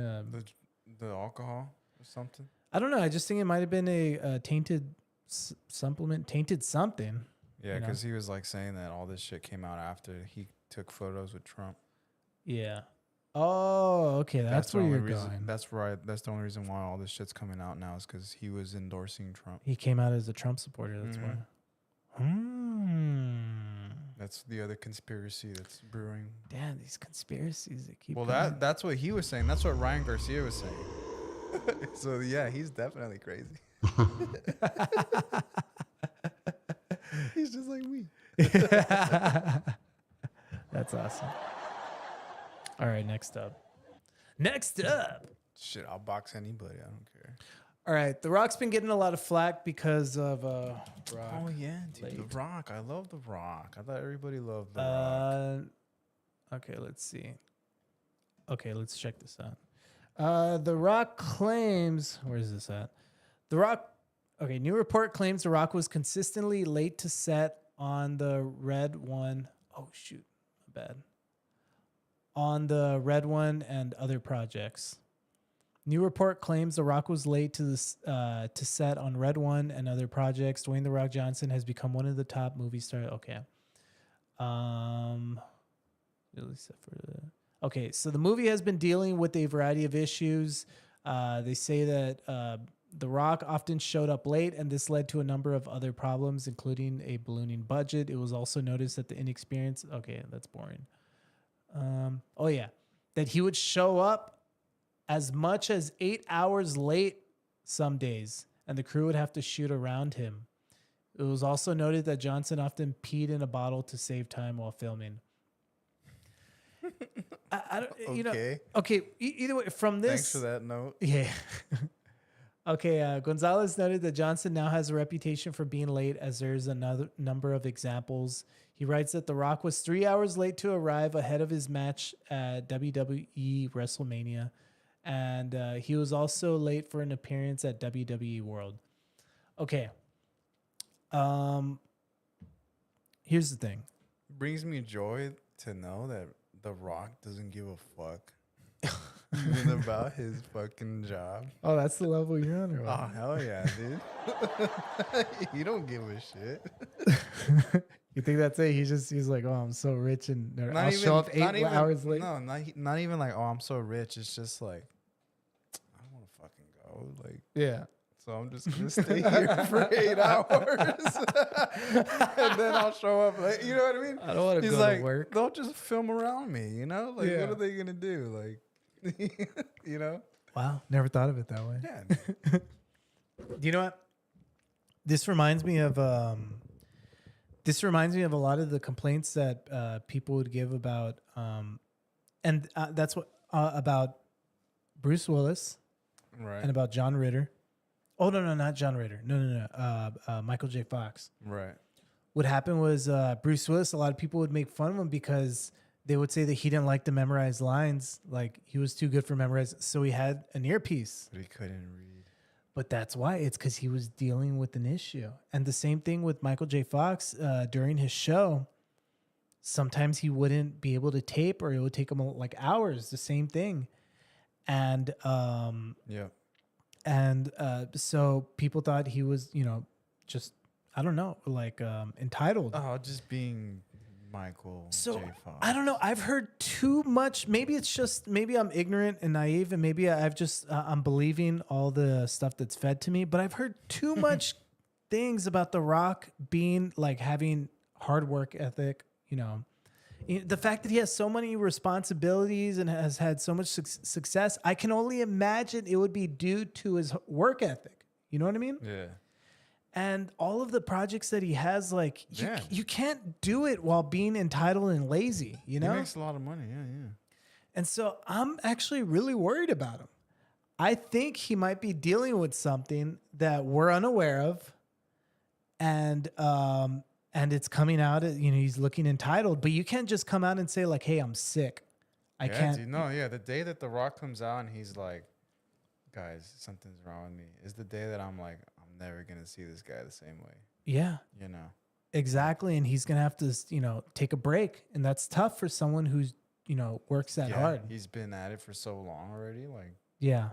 the alcohol or something. I don't know. I just think it might have been a tainted supplement, tainted something. Yeah, because he was like saying that all this shit came out after he took photos with Trump. Yeah. Oh, okay. That's where you're going. That's right. That's the only reason why all this shit's coming out now is because he was endorsing Trump. He came out as a Trump supporter. That's why. That's the other conspiracy that's brewing. Damn, these conspiracies that keep. Well, coming. that's what he was saying. That's what Ryan Garcia was saying. So yeah, he's definitely crazy. He's just like me. That's awesome. All right, next up. Next up. Shit, I'll box anybody. I don't care. All right, The Rock's been getting a lot of flack because of Rock. Oh yeah, dude, Late. The Rock. I love The Rock. I thought everybody loved The Rock. Okay, let's see. Okay, let's check this out. The Rock claims, where is this at? The Rock, okay, new report claims The Rock was consistently late to set on the Red One. Oh, shoot, my bad. On the Red One and other projects. New report claims The Rock was late to set on Red One and other projects. Dwayne The Rock Johnson has become one of the top movie stars. Okay. Okay, so the movie has been dealing with a variety of issues. They say that The Rock often showed up late, and this led to a number of other problems, including a ballooning budget. It was also noticed that the inexperience. Okay, that's boring. Oh yeah, that he would show up as much as 8 hours late some days, and the crew would have to shoot around him. It was also noted that Johnson often peed in a bottle to save time while filming. I don't, you know, okay. Either way, from this. Thanks for that note. Yeah. Okay. Gonzalez noted that Johnson now has a reputation for being late, as there's another number of examples. He writes that The Rock was 3 hours late to arrive ahead of his match at WWE WrestleMania. And he was also late for an appearance at WWE World. Okay. Here's the thing. Brings me joy to know that The Rock doesn't give a fuck even about his fucking job. Oh, that's the level you're on, or what? Oh, hell yeah, dude. You don't give a shit. You think that's it? He's like, oh, I'm so rich, and I'll show up 8 hours late. No, not even like, oh, I'm so rich. It's just like, I don't want to fucking go. Like, Yeah. so I'm just gonna stay here for 8 hours, and then I'll show up late. You know what I mean? I don't want to He's go like, to work. they'll just film around me. You know, like, Yeah. what are they gonna do? Like, you know? Wow, never thought of it that way. Yeah. You know what? This reminds me of a lot of the complaints that people would give about, and that's what about Bruce Willis, Right. and about John Ritter. Oh no, not John Ritter. No. Michael J. Fox. Right. What happened was Bruce Willis. A lot of people would make fun of him because they would say that he didn't like to memorize lines. Like, he was too good for memorize. So he had an earpiece. But he couldn't read. But that's why. It's because he was dealing with an issue. And the same thing with Michael J. Fox during his show. Sometimes he wouldn't be able to tape, or it would take him like hours. The same thing. And Yeah. and so people thought he was, just, I don't know, like entitled. Oh, just being Michael So J. Fox. I don't know. I've heard too much. Maybe I'm ignorant and naive, and maybe I'm believing all the stuff that's fed to me. But I've heard too much things about The Rock being like having hard work ethic. The fact that he has so many responsibilities and has had so much success. I can only imagine it would be due to his work ethic. You know what I mean? Yeah. And all of the projects that he has, like, Yeah. you can't do it while being entitled and lazy, He makes a lot of money. Yeah, yeah. And so I'm actually really worried about him. I think he might be dealing with something that we're unaware of. And it's coming out, he's looking entitled, but you can't just come out and say like, hey, I'm sick. I can't. Dude, no, yeah. The day that The Rock comes out and he's like, guys, something's wrong with me, is the day that I'm like, I'm never going to see this guy the same way. Yeah. Exactly. And he's going to have to, take a break. And that's tough for someone who's, works that hard. He's been at it for so long already. Like, Yeah.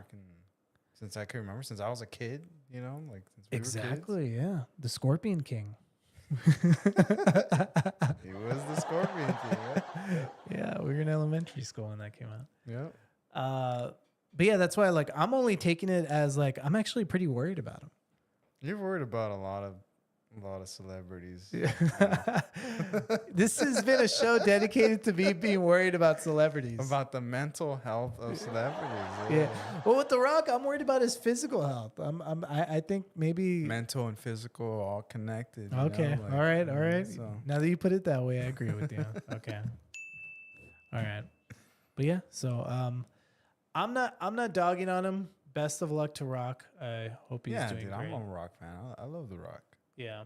since I can remember, since I was a kid, like since we were kids. Exactly. Yeah. The Scorpion King. He was the Scorpion King, right? Yeah. We were in elementary school when that came out. Yeah. But yeah, that's why I'm only taking it as I'm actually pretty worried about him. You're worried about a lot of celebrities. Yeah. This has been a show dedicated to me being worried about celebrities. About the mental health of celebrities. Yeah. Well, with The Rock, I'm worried about his physical health. I think maybe mental and physical are all connected. Okay. All right. So. Now that you put it that way, I agree with you. Okay. All right. But yeah, so I'm not dogging on him. Best of luck to Rock. I hope he's doing dude, great. I'm a Rock fan. I love The Rock. Yeah.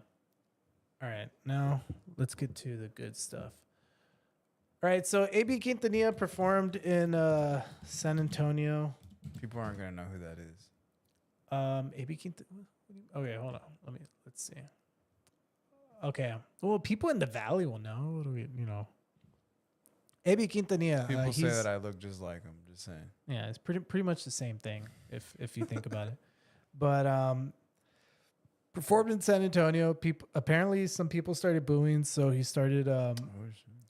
All right, now let's get to the good stuff. All right, so AB Quintanilla performed in San Antonio. People aren't gonna know who that is. AB Quintanilla. Okay, hold on. Let's see. Okay. Well, people in the Valley will know. What do we, AB Quintanilla. People say that I look just like him. Just saying. Yeah, it's pretty much the same thing if you think about it. But performed in San Antonio. Apparently some people started booing, so he started. I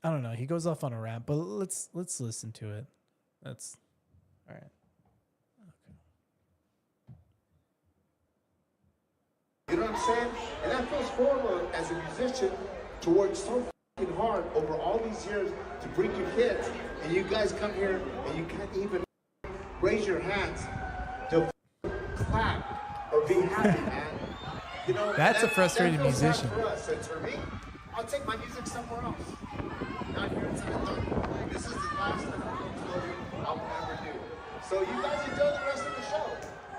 don't know. He goes off on a rant, but let's listen to it. That's all right. You know what I'm saying? And that feels horrible as a musician to work so fucking hard over all these years to bring you hits, and you guys come here and you can't even raise your hands to clap or be happy, man. You know, that's a frustrated that feels musician. bad for us. And for me, I'll take my music somewhere else. Not here in San Antonio. This is the last exposure I'll ever do. So you guys enjoy the rest of the show.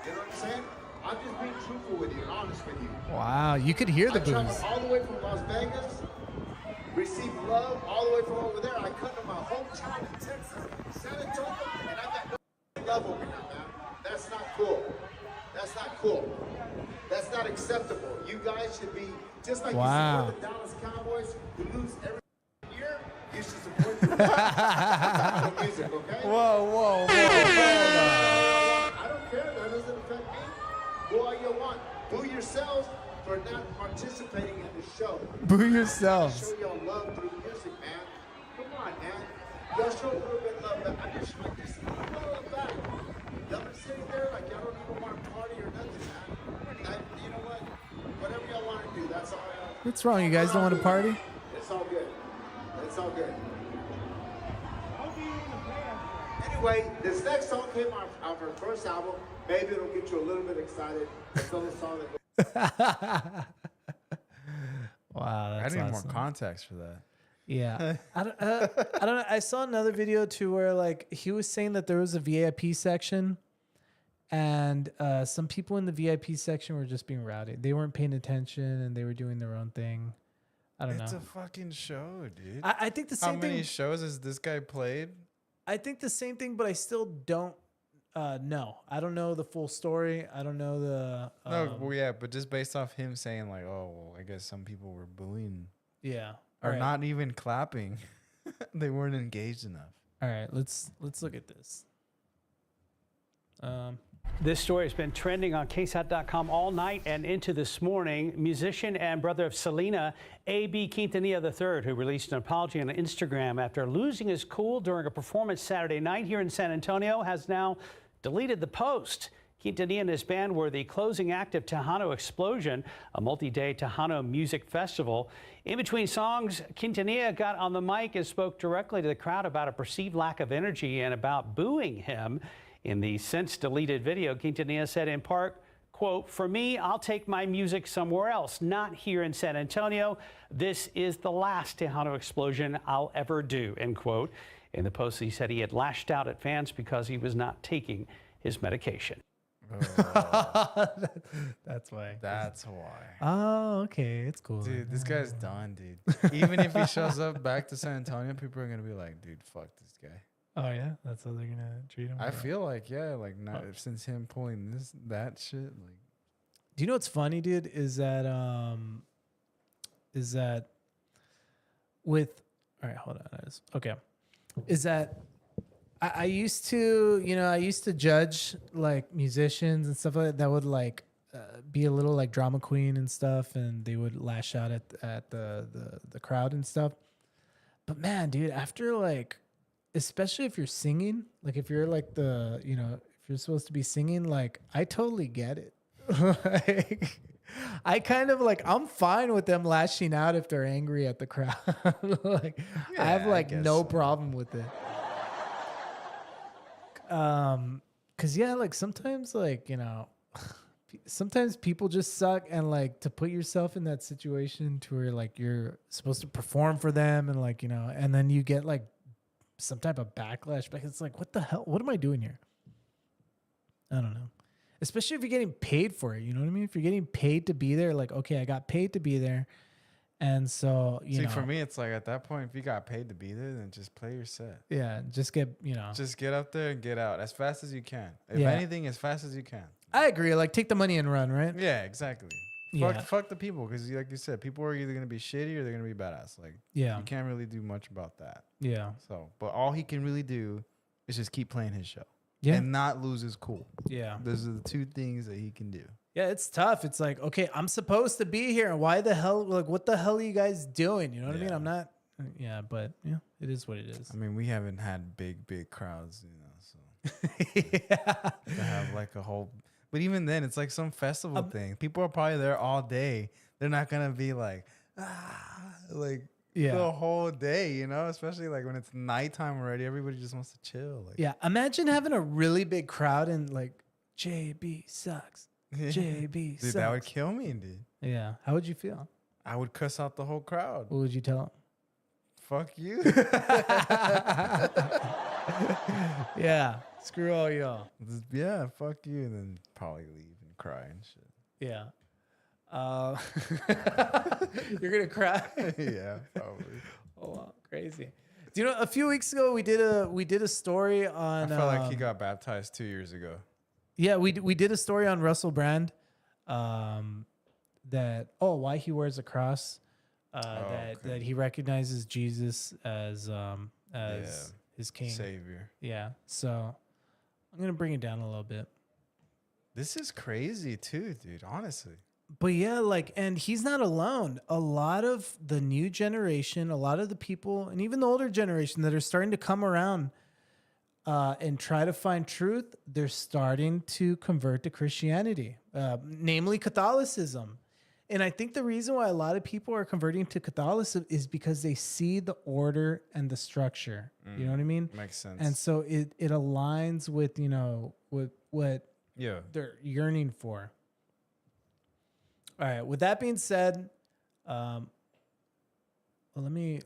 You know what I'm saying? I'm just being truthful with you and honest with you. Wow, you could hear the I traveled booze. all the way from Las Vegas, received love all the way from over there. I come to my hometown in Texas, San Antonio, and I got no love over here, man. That's not cool. That's not cool. That's not acceptable. You guys should be, just like you support the Dallas Cowboys, who lose every year, you should support the music, okay? Whoa. I don't care. That doesn't affect me. Boo all you want. Boo yourselves for not participating in the show. Boo yourselves. Show y'all love through music, man. Come on, man. Y'all show a little bit of love back. I just like this. A little love back. Y'all been sitting there like y'all don't even want to party or nothing, man. You know what? Whatever y'all want to do, that's all y'all. What's wrong? You guys don't want to party? It's all good. It's all good. Anyway, this next song came off her first album. Maybe it'll get you a little bit excited. It's another song that Wow, I that's need awesome. more context for that. Yeah, I don't know. I saw another video too where like he was saying that there was a VIP section, and some people in the VIP section were just being rowdy. They weren't paying attention and they were doing their own thing. I don't It's know. a fucking show, dude. I think the How same many thing. shows has this guy played? I think the same thing, but I still don't know. I don't know the full story. I don't know the. No, well, yeah, but just based off him saying like, "Oh, well, I guess some people were booing Yeah. or All right. not even clapping, they weren't engaged enough." All right. Let's look at this. This story has been trending on KSAT.com all night and into this morning. Musician and brother of Selena, AB Quintanilla III, who released an apology on Instagram after losing his cool during a performance Saturday night here in San Antonio, has now deleted the post. Quintanilla and his band were the closing act of Tejano Explosion, a multi-day Tejano music festival. In between songs, Quintanilla got on the mic and spoke directly to the crowd about a perceived lack of energy and about booing him. In the since deleted video, Quintanilla said in part, quote, "For me, I'll take my music somewhere else, not here in San Antonio. This is the last Tejano Explosion I'll ever do," end quote. In the post, he said he had lashed out at fans because he was not taking his medication. That's why. That's why. Oh, okay. It's cool. Dude, this guy's done, dude. Even if he shows up back to San Antonio, people are gonna be like, "Dude, fuck this guy." Oh yeah, that's how they're gonna treat him. I feel like, yeah, like not, since him pulling that shit, like. Do you know what's funny, dude? Is that with? All right, hold on. Okay, is that I used to judge like musicians and stuff like that would like be a little like drama queen and stuff, and they would lash out at the crowd and stuff. But man, dude, after like. Especially if you're singing, like if you're like if you're supposed to be singing, like I totally get it. Like, I kind of like, I'm fine with them lashing out if they're angry at the crowd. Like I have like no problem with it. Cause yeah, like sometimes like, sometimes people just suck, and like to put yourself in that situation to where like you're supposed to perform for them and like, and then you get like some type of backlash. But it's like, what the hell? What am I doing here? I don't know. Especially if you're getting paid for it. You know what I mean? If you're getting paid to be there, like, okay, I got paid to be there. And so, you know. For me, it's like at that point, if you got paid to be there, then just play your set. Yeah, just get, you know. Just get up there and get out as fast as you can. If Yeah. anything, as fast as you can. I agree. Like, take the money and run, right? Yeah, exactly. Yeah. Fuck the people, because like you said, people are either going to be shitty or they're going to be badass. Like, Yeah. you can't really do much about that. Yeah. So, but all he can really do is just keep playing his show. Yeah. And not lose his cool. Yeah. Those are the two things that he can do. Yeah, it's tough. It's like, okay, I'm supposed to be here. Why the hell? Like, what the hell are you guys doing? You know what I mean? I'm not. Yeah, but yeah, it is what it is. I mean, we haven't had big crowds, you know, so to have like a whole. But even then, it's like some festival thing. People are probably there all day. They're not gonna be like, like the whole day, you know. Especially like when it's nighttime already. Everybody just wants to chill. Like, Yeah, imagine having a really big crowd and like JB sucks. JB sucks. dude, that would kill me, dude. Yeah, how would you feel? I would cuss out the whole crowd. What would you tell him? Fuck you. Yeah, screw all y'all. Yeah, fuck you, and then probably leave and cry and shit. Yeah. You're gonna cry. Yeah, probably. Oh wow, crazy. Do you know? A few weeks ago, we did a story on. I felt like he got baptized 2 years ago. Yeah, we did a story on Russell Brand, that why he wears a cross, that he recognizes Jesus as his king, savior. Yeah, so I'm gonna bring it down a little bit. This is crazy too, dude. Honestly. But yeah, like, and he's not alone. A lot of the new generation, a lot of the people, and even the older generation that are starting to come around and try to find truth, they're starting to convert to Christianity, namely Catholicism. And I think the reason why a lot of people are converting to Catholicism is because they see the order and the structure. You know what I mean? Makes sense. And so it aligns with, you know, with what they're yearning for. All right. With that being said, well, let me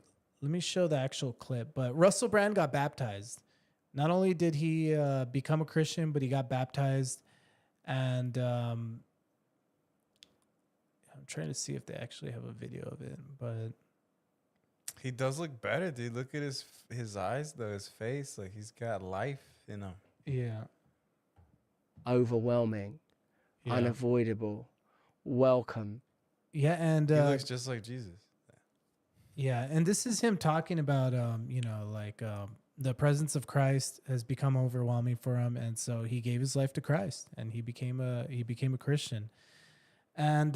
show the actual clip. But Russell Brand got baptized. Not only did he become a Christian, but he got baptized. And I'm trying to see if they actually have a video of it. But he does look better, dude. Look at his eyes, though. His face, like he's got life in him. Yeah. Overwhelming, unavoidable. Welcome. Yeah, and he looks just like Jesus. Yeah, and this is him talking about you know, like the presence of Christ has become overwhelming for him, and so he gave his life to Christ, and he became a Christian. And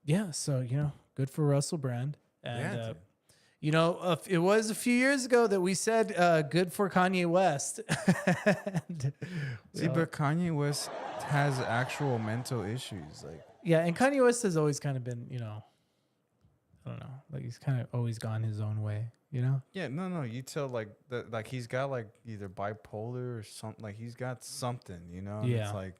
yeah, so you know, good for Russell Brand. And you know, it was a few years ago that we said good for Kanye West. See, but Kanye West has actual mental issues. Like, yeah, and Kanye West has always kind of been, you know, I don't know, like he's kind of always gone his own way, you know? Yeah, no, you tell like like he's got like either bipolar or something. Like he's got something, you know? And it's like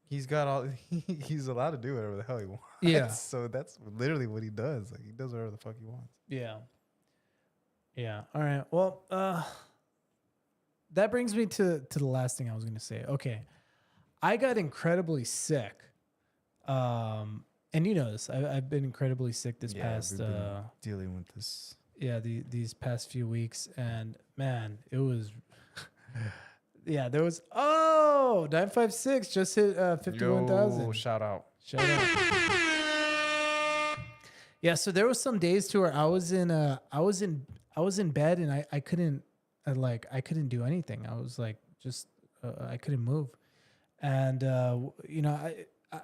he's got all he's allowed to do whatever the hell he wants. Yeah. So that's literally what he does. Like he does whatever the fuck he wants. Yeah. Yeah. All right. Well, that brings me to the last thing I was going to say. Okay. I got incredibly sick. And you know this. I've been incredibly sick this past we've been dealing with this. Yeah, these past few weeks, and man, it was yeah, there was 956 just hit 51,000. Shout out. Yeah, so there was some days to where I was in bed and I couldn't do anything. I was like just I couldn't move. And you know,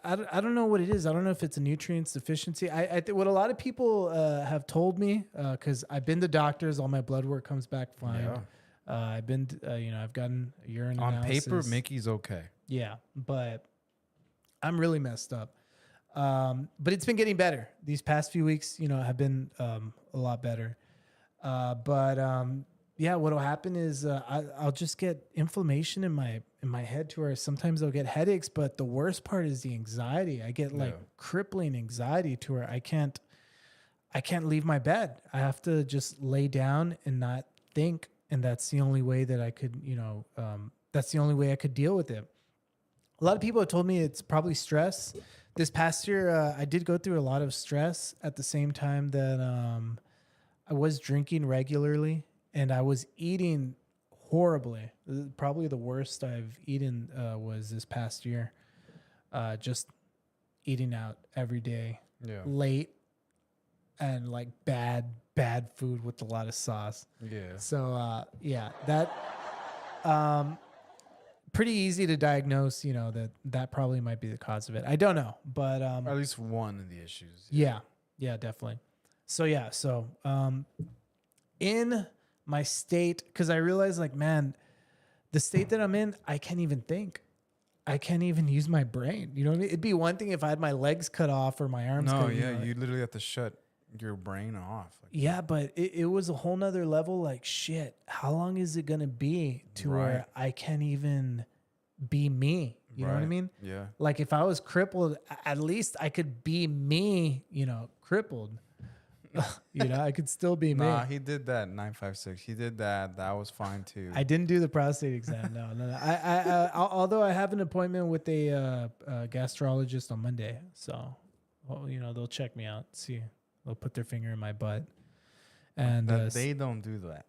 I don't know what it is. I don't know if it's a nutrients deficiency. What a lot of people have told me, because I've been to doctors, all my blood work comes back fine. Yeah. I've been, you know, I've gotten urine on analysis. paper. Mickey's okay. Yeah, but I'm really messed up. But it's been getting better. These past few weeks, you know, have been a lot better. Yeah, what'll happen is I'll just get inflammation in my head to where sometimes I'll get headaches. But the worst part is the anxiety. I get like crippling anxiety to where I can't I can't leave my bed. I have to just lay down and not think. And that's the only way that I could, that's the only way I could deal with it. A lot of people have told me it's probably stress. This past year, I did go through a lot of stress at the same time that I was drinking regularly and I was eating horribly. Probably the worst I've eaten was this past year. Just eating out every day, late, and like bad food with a lot of sauce. Yeah. So that pretty easy to diagnose. That probably might be the cause of it. I don't know, but Or at least one of the issues. yeah, definitely. So in my state, because I realized like, man, the state that I'm in, I can't even think. I can't even use my brain. You know what I mean? It'd be one thing if I had my legs cut off or my arms cut. You literally have to shut your brain off. Yeah, but it was a whole nother level. Like, shit, how long is it going to be to where I can't even be me? You know what I mean? Yeah. Like if I was crippled, at least I could be me, crippled. I could still be me. Nah, he did that 956. He did that. That was fine too. I didn't do the prostate exam. No. I although I have an appointment with a gastrologist on Monday, so they'll check me out, see, they'll put their finger in my butt, and they don't do that.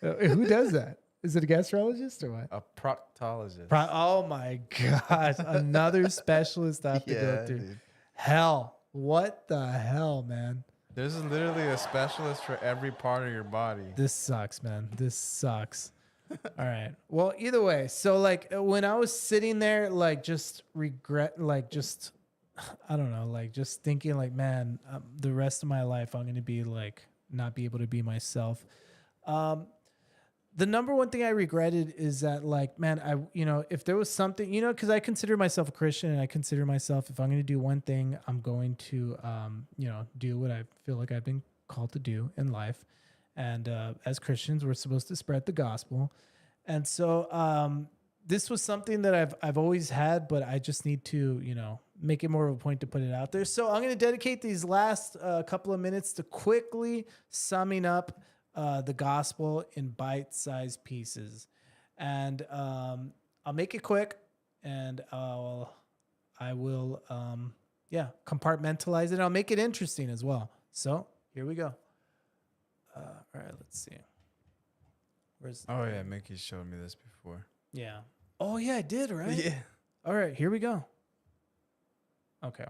Who does that? Is it a gastrologist or what? A proctologist. Oh my gosh, another specialist I have to go through. Dude. Hell, what the hell, man? There's literally a specialist for every part of your body. This sucks, man. This sucks. All right. Well, either way. So like when I was sitting there, like just regret, like just, I don't know, like just thinking like, man, the rest of my life, I'm going to be like, not be able to be myself. The number one thing I regretted is that like, man, if there was something, because I consider myself a Christian and I consider myself, if I'm going to do one thing, I'm going to, do what I feel like I've been called to do in life. And as Christians, we're supposed to spread the gospel. And so this was something that I've always had, but I just need to, make it more of a point to put it out there. So I'm going to dedicate these last couple of minutes to quickly summing up the gospel in bite-sized pieces, and I'll make it quick, and I will compartmentalize it. I'll make it interesting as well. So here we go. All right, let's see. Oh yeah, Mickey showed me this before. Yeah. Oh yeah, I did, right? Yeah. All right, here we go. Okay.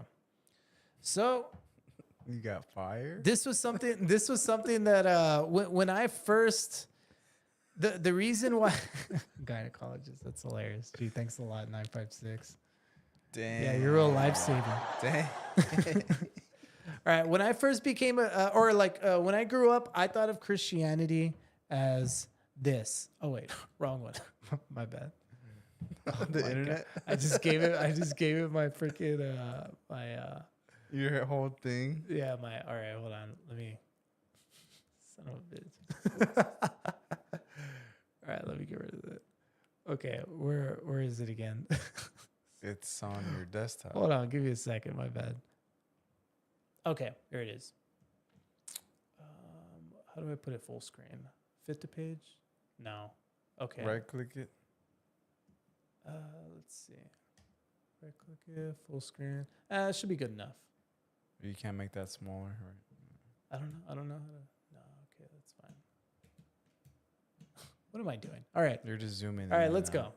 So you got fired? This was something that when I first the reason why gynecologist, that's hilarious. Gee, thanks a lot, 956. Dang. Yeah, you're a real lifesaver. Dang. All right, when I first became when I grew up, I thought of Christianity as this. Oh wait, wrong one. My bad. The internet. God. I just gave it my freaking your whole thing. Yeah, all right, hold on. Let me. Son of a bitch. All right, let me get rid of it. Okay, where is it again? It's on your desktop. Hold on, give me a second. My bad. Okay, here it is. How do I put it full screen? Fit the page? No. Okay. Right click it. Let's see. Right click it, full screen. It should be good enough. You can't make that smaller, right? I don't know how to. No, okay, that's fine. What am I doing? All right. You're just zooming. All right, let's go.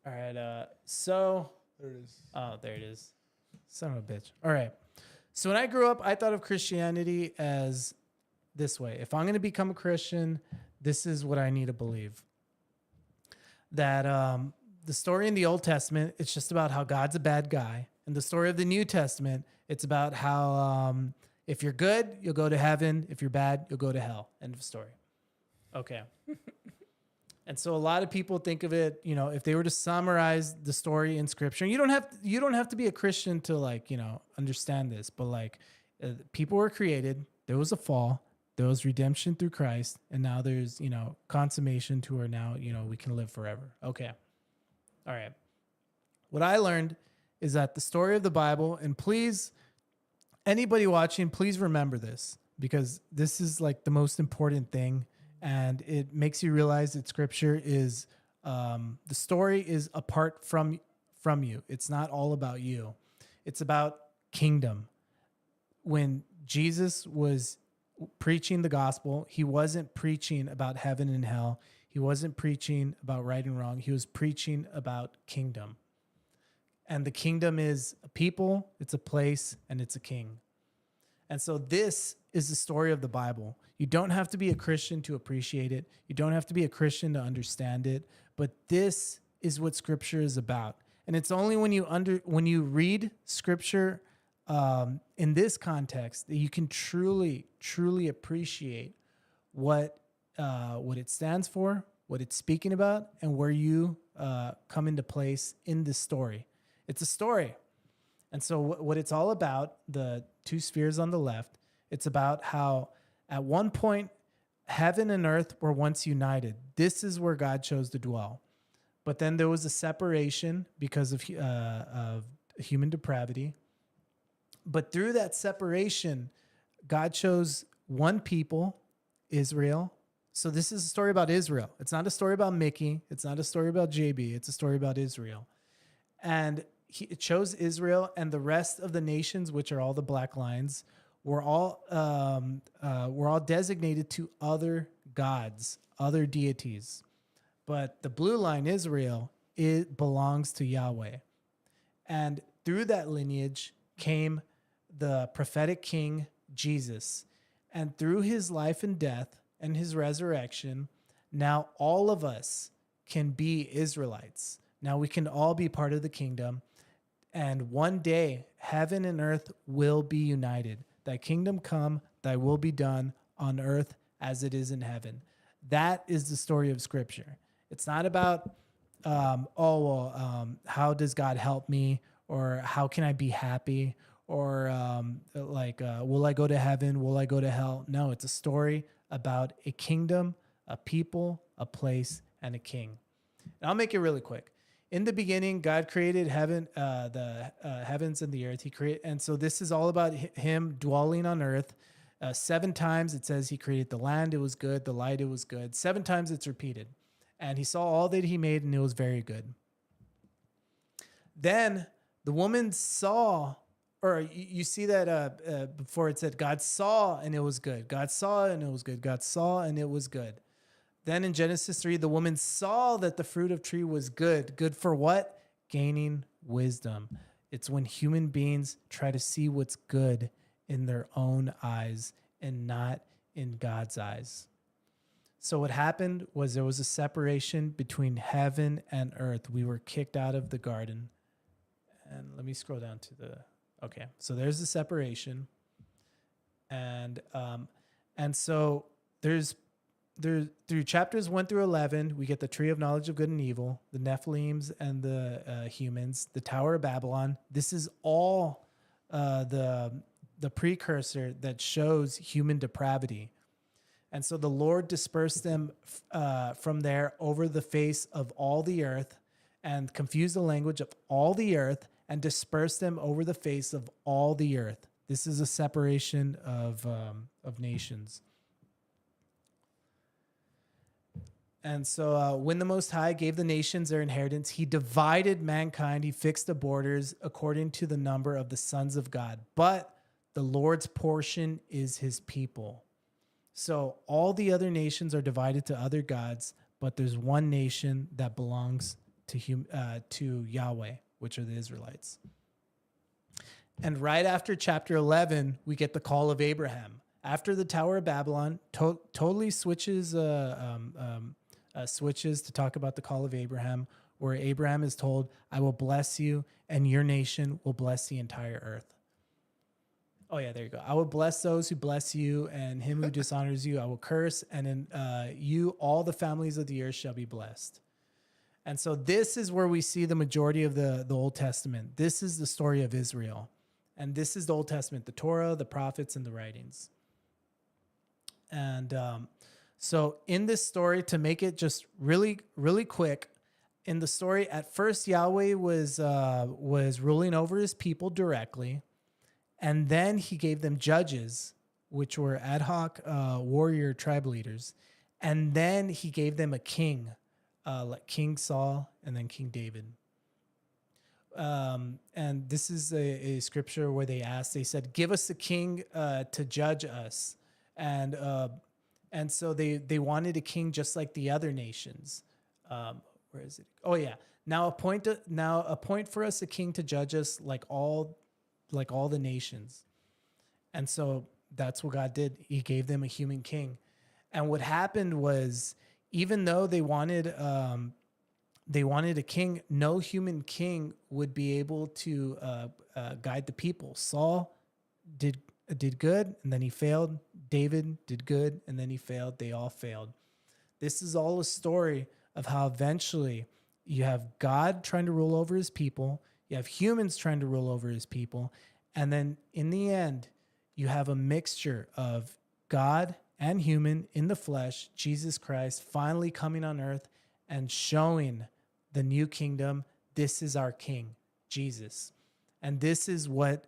All right, so there it is. Oh, there it is. Son of a bitch. All right. So when I grew up, I thought of Christianity as this way. If I'm going to become a Christian, this is what I need to believe. That the story in the Old Testament, it's just about how God's a bad guy. And the story of the New Testament, it's about how if you're good, you'll go to heaven. If you're bad, you'll go to hell. End of story. Okay. And so a lot of people think of it, if they were to summarize the story in Scripture, you don't have to be a Christian to understand this, but people were created, there was a fall, there was redemption through Christ, and now there's, consummation to where now, we can live forever. Okay. All right. What I learned is that the story of the Bible, and please, anybody watching, please remember this, because this is like the most important thing. And it makes you realize that scripture is, the story is apart from you. It's not all about you. It's about kingdom. When Jesus was preaching the gospel, he wasn't preaching about heaven and hell. He wasn't preaching about right and wrong. He was preaching about kingdom. And the kingdom is a people, it's a place, and it's a king. And so this is the story of the Bible. You don't have to be a Christian to appreciate it. You don't have to be a Christian to understand it. But this is what Scripture is about. And it's only when you read Scripture in this context that you can truly appreciate what it stands for, what it's speaking about, and where you come into place in this story. It's a story. And so what it's all about, the two spheres on the left, it's about how at one point, heaven and earth were once united. This is where God chose to dwell. But then there was a separation because of human depravity. But through that separation, God chose one people, Israel. So this is a story about Israel. It's not a story about Mickey. It's not a story about JB. It's a story about Israel. And he chose Israel, and the rest of the nations, which are all the black lines, were all designated to other gods, other deities. But the blue line, Israel, it belongs to Yahweh. And through that lineage came the prophetic king, Jesus. And through his life and death and his resurrection, now all of us can be Israelites. Now we can all be part of the kingdom. And one day, heaven and earth will be united. Thy kingdom come, thy will be done on earth as it is in heaven. That is the story of Scripture. It's not about, how does God help me? Or how can I be happy? Or will I go to heaven? Will I go to hell? No, it's a story about a kingdom, a people, a place, and a king. And I'll make it really quick. In the beginning, God created heaven, the heavens and the earth. And so this is all about him dwelling on earth. 7 times it says he created the land, it was good, the light, it was good. 7 times it's repeated. And he saw all that he made, and it was very good. Then the woman saw, or you see that before it said God saw and it was good. God saw and it was good. God saw and it was good. Then in Genesis 3, the woman saw that the fruit of tree was good. Good for what? Gaining wisdom. It's when human beings try to see what's good in their own eyes and not in God's eyes. So what happened was there was a separation between heaven and earth. We were kicked out of the garden. And let me scroll down to okay. So there's the separation. And so through chapters 1 through 11, we get the tree of knowledge of good and evil, the Nephilims and the humans, the Tower of Babylon. This is all the precursor that shows human depravity. And so the Lord dispersed them from there over the face of all the earth and confused the language of all the earth and dispersed them over the face of all the earth. This is a separation of nations. And so when the Most High gave the nations their inheritance, he divided mankind. He fixed the borders according to the number of the sons of God. But the Lord's portion is his people. So all the other nations are divided to other gods, but there's one nation that belongs to Yahweh, which are the Israelites. And right after chapter 11, we get the call of Abraham. After the Tower of Babylon, totally switches to talk about the call of Abraham, where Abraham is told, I will bless you, and your nation will bless the entire earth. Oh, yeah, there you go. I will bless those who bless you, and him who dishonors you, I will curse, and in you, all the families of the earth shall be blessed. And so this is where we see the majority of the Old Testament. This is the story of Israel. And this is the Old Testament, the Torah, the prophets, and the writings. And so in this story, to make it just really, really quick, in the story, at first Yahweh was ruling over his people directly. And then he gave them judges, which were ad hoc warrior tribe leaders. And then he gave them a king, like King Saul and then King David. And this is a scripture where they said, give us a king to judge us. And so they wanted a king just like the other nations. Where is it? Oh yeah. Now appoint for us a king to judge us like all the nations. And so that's what God did. He gave them a human king. And what happened was, even though they wanted a king, no human king would be able to guide the people. Saul did good, and then he failed. David did good, and then he failed. They all failed. This is all a story of how eventually you have God trying to rule over his people, you have humans trying to rule over his people, and then in the end, you have a mixture of God and human in the flesh, Jesus Christ, finally coming on earth and showing the new kingdom. This is our king, Jesus. And this is what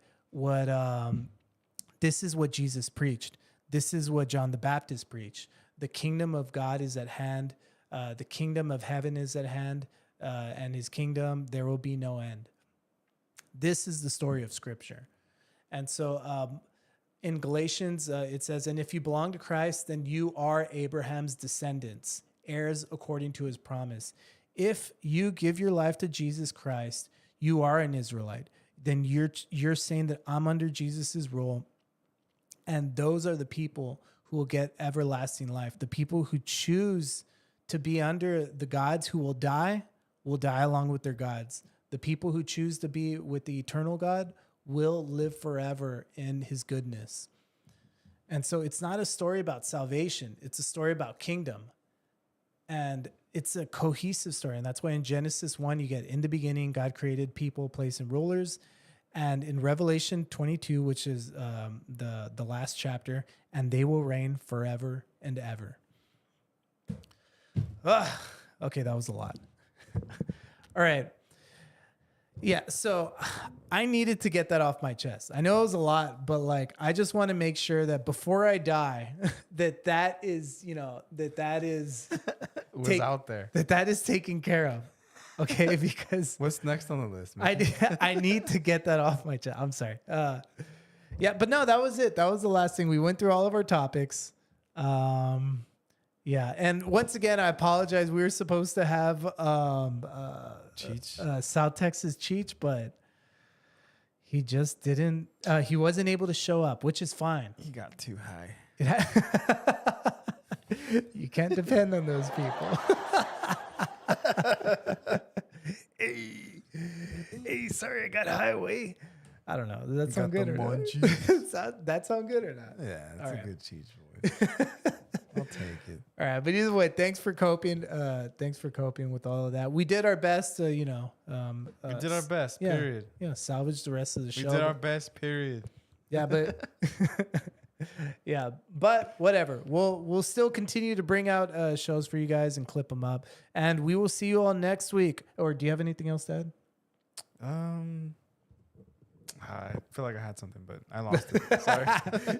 Jesus preached. This is what John the Baptist preached. The kingdom of God is at hand. The kingdom of heaven is at hand. And his kingdom, there will be no end. This is the story of Scripture. And so in Galatians, it says, and if you belong to Christ, then you are Abraham's descendants, heirs according to his promise. If you give your life to Jesus Christ, you are an Israelite. Then you're saying that I'm under Jesus's rule. And those are the people who will get everlasting life. The people who choose to be under the gods who will die along with their gods. The people who choose to be with the eternal God will live forever in his goodness. And so it's not a story about salvation. It's a story about kingdom. And it's a cohesive story. And that's why in Genesis 1, you get in the beginning, God created people, place, and rulers. And in Revelation 22, which is the last chapter, and they will reign forever and ever. Okay, that was a lot. All right. Yeah, so I needed to get that off my chest. I know it was a lot, but like I just want to make sure that before I die, that is was out there. That is taken care of. Okay, because what's next on the list, man? I need to get that off my chest. I'm sorry. Yeah, but no, that was it. That was the last thing. We went through all of our topics. Yeah, and once again, I apologize. We were supposed to have South Texas Cheech, but he just didn't. He wasn't able to show up, which is fine. He got too high. You can't depend on those people. Hey, sorry, I got highway. I don't know. Does that sound good or not? That sound good or not? Yeah, that's a good Cheech voice. I'll take it. All right, but either way, thanks for coping. Thanks for coping with all of that. We did our best to, we did our best. Yeah, period. Yeah, salvage the rest of the show. We did our best. Period. Yeah, but yeah, but whatever. We'll still continue to bring out shows for you guys and clip them up, and we will see you all next week. Or do you have anything else to add? I feel like I had something, but I lost it. Sorry.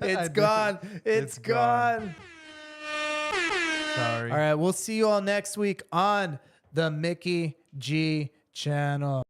It's gone. It's gone. Sorry. All right, we'll see you all next week on the Mickey G channel.